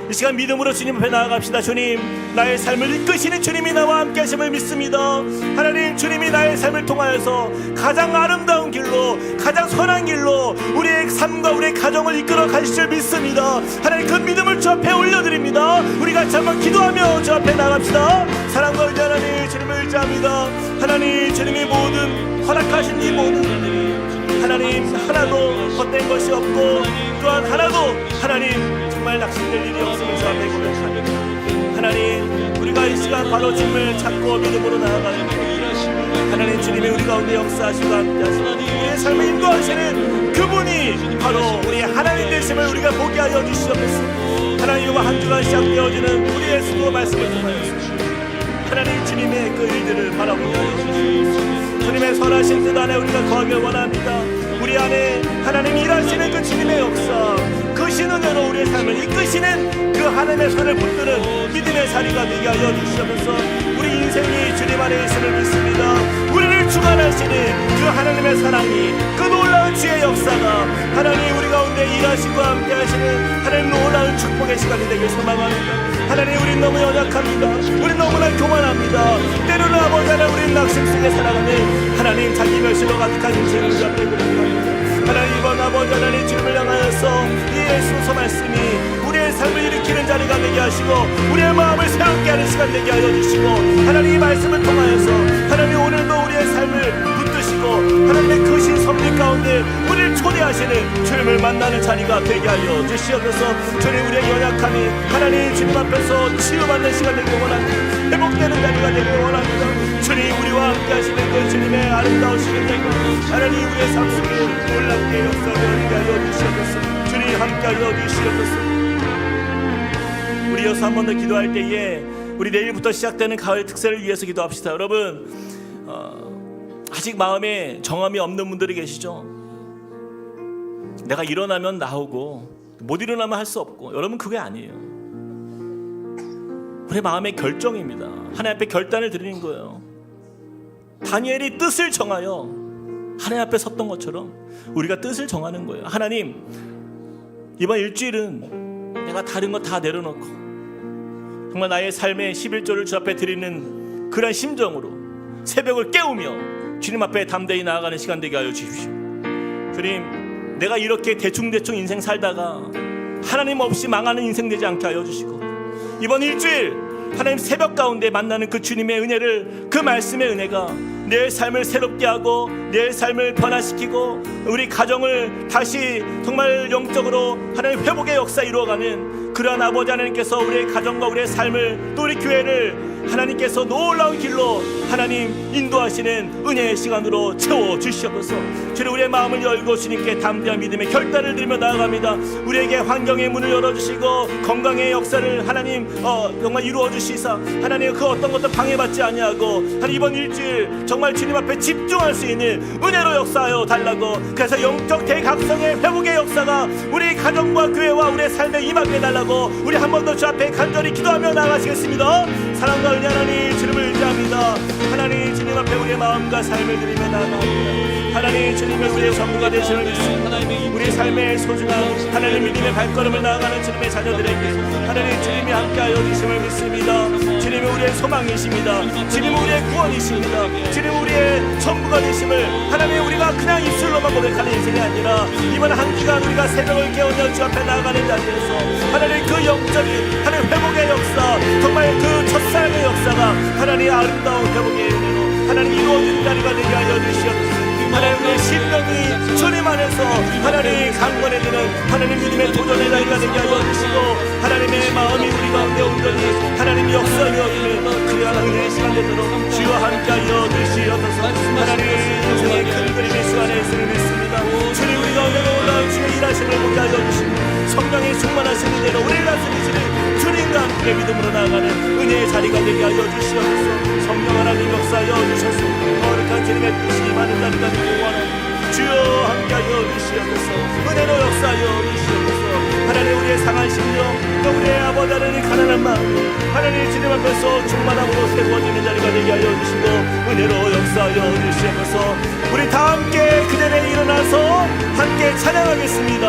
이 시간 믿음으로 주님 앞에 나아갑시다. 주님, 나의 삶을 이끄시는 주님이 나와 함께 하심을 믿습니다. 하나님, 주님이 나의 삶을 통하여서 가장 아름다운 길로, 가장 선한 길로 우리의 삶과 우리의 가정을 이끌어 가실 줄 믿습니다. 하나님, 그 믿음을 주 앞에 올려드립니다. 우리가 같이 한번 기도하며 주 앞에 나갑시다. 사랑과 의지 하나님, 주님을 의지합니다. 하나님, 주님이 모든 허락하신 이 모든 하나님, 하나도 헛된 것이 없고, 또한 하나도 하나님 정말 낙심될 일이 없음을 주 앞에 고백합니다. 하나님, 우리가 이 시간 바로 주님을 찾고 믿음으로 나아가는 것, 하나님, 주님이 우리 가운데 역사하시고 함께하시고 우리의 삶을 인도하시는 그분이 바로 우리 하나님 되심을 우리가 보게 하여 주시옵소서. 하나님, 이와 한 주간 시작되어지는 우리의 수고 말씀을 통하여서 하나님, 주님의 그 일들을 바라보게 하여 주시옵소서. 주님의 선하신 뜻 안에 우리가 거하길 원합니다. 우리 안에 하나님 일하시는 그 주님의 역사, 그 신은혜로 우리의 삶을 이끄시는 그 하나님의 손을 붙드는 믿음의 자리가 되게 하여 주시옵소서. 우리 인생이 주님 안에 있음을 믿습니다. 우리를 주관하시는 그 하나님의 사랑이, 그 놀라운 주의 역사가 하나님 우리 가운데 일하시고 함께 하시는 하나님 놀라운 축복의 시간이 되길 소망합니다. 하나님, 우린 너무 연약합니다. 우린 너무나 교만합니다. 때로는 아버지 하나님, 우린 낙심 속에 살아가는 하나님 자기 멸시로 가득한 인생을 주 앞에 고백합니다. 하나님, 이번 아버지 하나님 주님을 향하여서 이 예수서 말씀이 우리의 삶을 일으키는 자리가 되게 하시고 우리의 마음을 새롭게 하는 시간 되게 하여 주시고, 하나님 이 말씀을 통하여서 하나님 오늘도 우리의 삶을 붙드시고 하나님의 크신 섭리 가운데 우리를 초대하시는 주님을 만나는 자리가 되게 하여 주시옵소서. 주님, 우리의 연약함이 하나님 주님 앞에서 치유받는 시간 되길 원합니다. 회복되는 자리가 되길 원합니다. 주님, 우리와 함께 하시는 그 주님의 아름다우신 은혜가 하나님 우리의 삶 속에 놀랍게 역사되게 하여 주시옵소서. 주님, 함께 하여 주시옵소서. 우리 여기서 한 번 더 기도할 때에 우리 내일부터 시작되는 가을 특세를 위해서 기도합시다. 여러분, 아직 마음에 정함이 없는 분들이 계시죠? 내가 일어나면 나오고 못 일어나면 할 수 없고, 여러분 그게 아니에요. 우리 마음의 결정입니다. 하나님 앞에 결단을 드리는 거예요. 다니엘이 뜻을 정하여 하나님 앞에 섰던 것처럼 우리가 뜻을 정하는 거예요. 하나님, 이번 일주일은 내가 다른 거 다 내려놓고 정말 나의 삶의 11조를 주 앞에 드리는 그런 심정으로 새벽을 깨우며 주님 앞에 담대히 나아가는 시간 되게 하여 주십시오. 주님, 내가 이렇게 대충대충 인생 살다가 하나님 없이 망하는 인생 되지 않게 하여 주시고, 이번 일주일 하나님 새벽 가운데 만나는 그 주님의 은혜를, 그 말씀의 은혜가 내 삶을 새롭게 하고 내 삶을 변화시키고 우리 가정을 다시 정말 영적으로 하나님 회복의 역사 이루어가는 그러한 아버지 하나님께서 우리의 가정과 우리의 삶을, 또 우리 교회를 하나님께서 놀라운 길로 하나님 인도하시는 은혜의 시간으로 채워주시옵소서. 주님, 우리의 마음을 열고 주님께 담대한 믿음의 결단을 드리며 나아갑니다. 우리에게 환경의 문을 열어주시고 건강의 역사를 하나님 정말 이루어주시사 하나님 그 어떤 것도 방해받지 아니하고 하나님 이번 일주일 정말 주님 앞에 집중할 수 있는 은혜로 역사하여 달라고, 그래서 영적 대각성의 회복의 역사가 우리 가정과 교회와 우리의 삶에 임하게 해달라고 우리 한 번 더 주 앞에 간절히 기도하며 나가시겠습니다. 사랑과 은혜 하나님 주님을 의지합니다. 하나님 주님 앞에 우리의 마음과 삶을 드리며 나아갑니다. 하나님 주님의 우리의 전부가 되시는 믿습니다. 우리의 삶의 소중한 하나님 믿음의 발걸음을 나아가는 주님의 자녀들에게 하나님 주님이 함께하여 주심을 믿습니다. 주님이 우리의 소망이십니다. 주님 우리의 구원이십니다. 주님 우리의 전부가 되심을 하나님 우리가 그냥 입술로만 고백하는 인생이 아니라 이번 한 주간 우리가 새벽을 깨우며 주 앞에 나아가는 자리에서 하나님 그 영적인 하나님 회복의 역사, 정말 그 첫사랑의 역사가 하나님 아름다운 회복의 은혜로 하나님 이루어지는 자리가 되게 하여 주시옵소서. 하나님 우리의 심령이 주님 안에서 하나님 강건해지는 하나님 믿음의 도전의 자리가 되게 하여 주시고 하나님의 마음이 우리 가운데 온전히 하나님 역사되어지는 그러한 은혜의 시간 되도록 주와 함께 하여 주시옵소서. 하나님 인생의 큰 그림의 시간에 있음을 믿습니다. 주님 우리 가운데 놀라운 주의 일하심을 보게 하여 주시고 성령의 충만하시는 대로 우리를 다스리시는 주님과 함께 믿음으로 나아가는 은혜의 자리가 되게 하여 주시옵소서. 성령 하나님 역사하여 주셔서 거룩한 주님의 뜻이 많은 자리가 되기 원하는 주여 함께하여 주시옵소서. 은혜로 역사하여 주시옵소서. 하나님 우리의 상한 심령 또 우리의 아버지 하나님 가난한 마음 하나님 주님 앞에서 충만함으로 세워지는 자리가 되게 하여 주시고 은혜로 역사하여 주시옵소서. 우리 다 함께 그 자리에 일어나서 함께 찬양하겠습니다.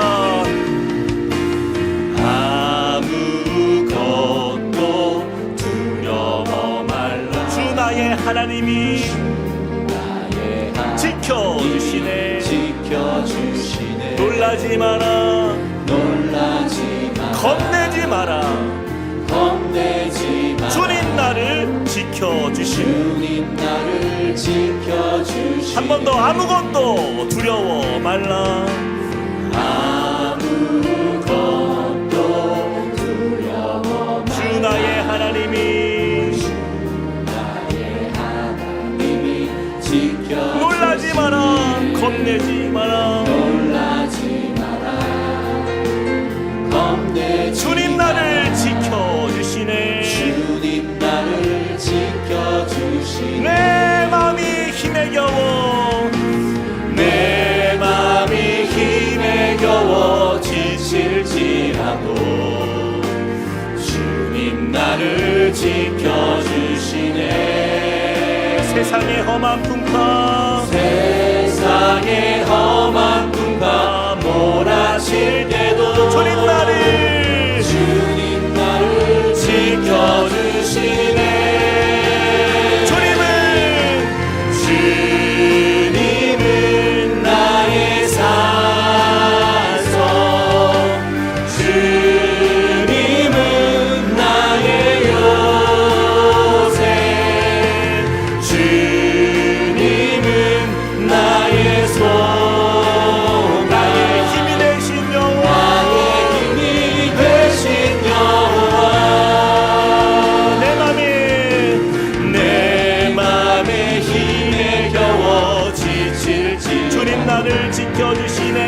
아무것도 두려워 말라. 주 나의 하나님이 지켜주시네. 놀라지 마라. 겁내지 마라. 주님 나를 지켜주시네. 한 번 더 아무것도 두려워 말라. 주 나의 하나님이 놀라지 마라. 겁내지 마라. 주님 나를 지켜주시네. 내 마음이 힘에 겨워 내 마음이 힘에 겨워 지칠지라도 주님 나를 지켜주시네. 세상의 험한 풍파 몰아칠 때도 주님 나를 지켜주시네. 주님은 나의 산성. 주님은 나의 요새. 주님은 나의 소망. 나의 힘이 되신 여호와. 내 맘에 힘에 겨워 지칠지 주님 나를 지켜주시네.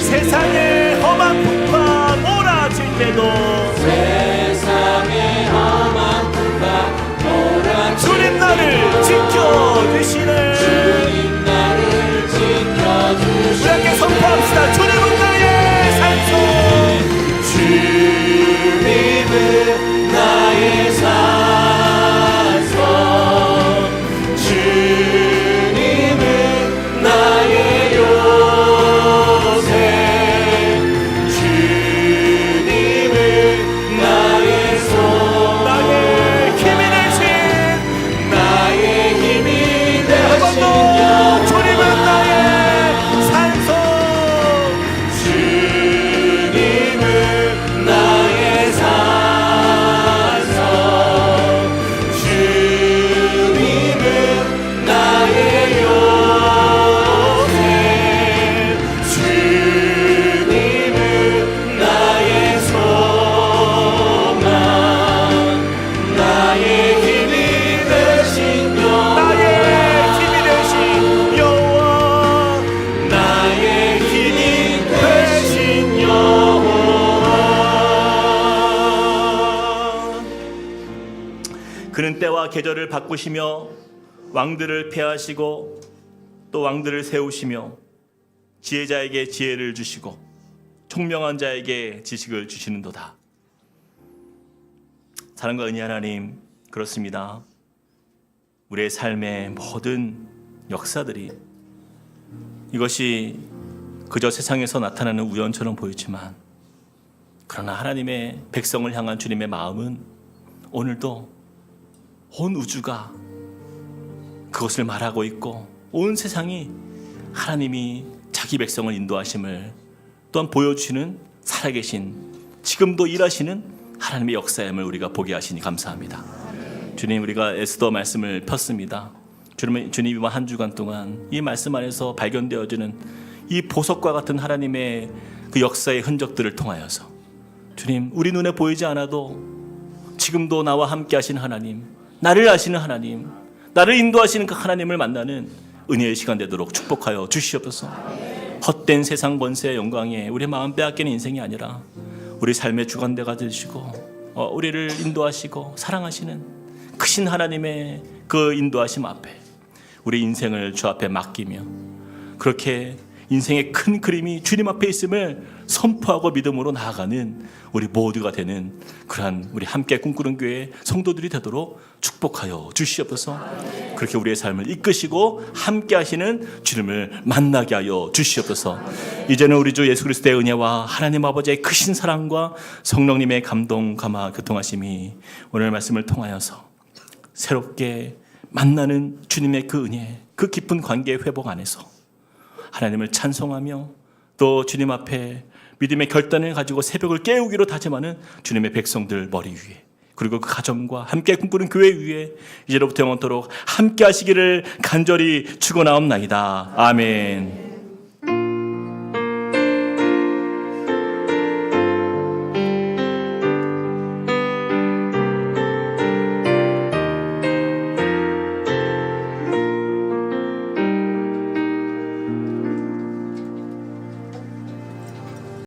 세상의 험한 풍파 몰아칠 때도 주님 나를 지켜주시네. 우리 함께 선포합시다. 주님은 나의 산소. 주님은 나의 산소. 주님은 나의 요새. 주님은 나의 소망. 나의 힘이 되신 주님은 나의 산소. 주님은 나의 산소. 주님은 나의 요새. 주님은 나의 소망. 나의 힘이 되신 여호와. 나의 힘이 되신 여호와. 그는 때와 계절을 바꾸시며 왕들을 폐하시고 또 왕들을 세우시며 지혜자에게 지혜를 주시고 총명한 자에게 지식을 주시는도다. 사랑과 은혜 하나님, 그렇습니다. 우리의 삶의 모든 역사들이 이것이 그저 세상에서 나타나는 우연처럼 보이지만 그러나 하나님의 백성을 향한 주님의 마음은 오늘도 온 우주가 그것을 말하고 있고 온 세상이 하나님이 자기 백성을 인도하심을 또한 보여주시는 살아계신 지금도 일하시는 하나님의 역사임을 우리가 보게 하시니 감사합니다. 주님, 우리가 에스더 말씀을 폈습니다. 주님 이번 한 주간 동안 이 말씀 안에서 발견되어지는 이 보석과 같은 하나님의 그 역사의 흔적들을 통하여서 주님, 우리 눈에 보이지 않아도 지금도 나와 함께 하신 하나님, 나를 아시는 하나님, 나를 인도하시는 그 하나님을 만나는 은혜의 시간 되도록 축복하여 주시옵소서. 헛된 세상 번세의 영광에 우리 마음 빼앗기는 인생이 아니라 우리 삶의 주관대가 되시고 우리를 인도하시고 사랑하시는 크신 하나님의 그 인도하심 앞에 우리 인생을 주 앞에 맡기며 그렇게 인생의 큰 그림이 주님 앞에 있음을 선포하고 믿음으로 나아가는 우리 모두가 되는 그러한 우리 함께 꿈꾸는 교회 성도들이 되도록 축복하여 주시옵소서. 그렇게 우리의 삶을 이끄시고 함께 하시는 주님을 만나게 하여 주시옵소서. 이제는 우리 주 예수 그리스도의 은혜와 하나님 아버지의 크신 사랑과 성령님의 감동 감화 교통하심이 오늘 말씀을 통하여서 새롭게 만나는 주님의 그 은혜, 그 깊은 관계의 회복 안에서 하나님을 찬송하며 또 주님 앞에 믿음의 결단을 가지고 새벽을 깨우기로 다짐하는 주님의 백성들 머리 위에 그리고 그 가정과 함께 꿈꾸는 교회 위에 이제로부터 영원토록 함께 하시기를 간절히 축원하옵나이다. 아멘.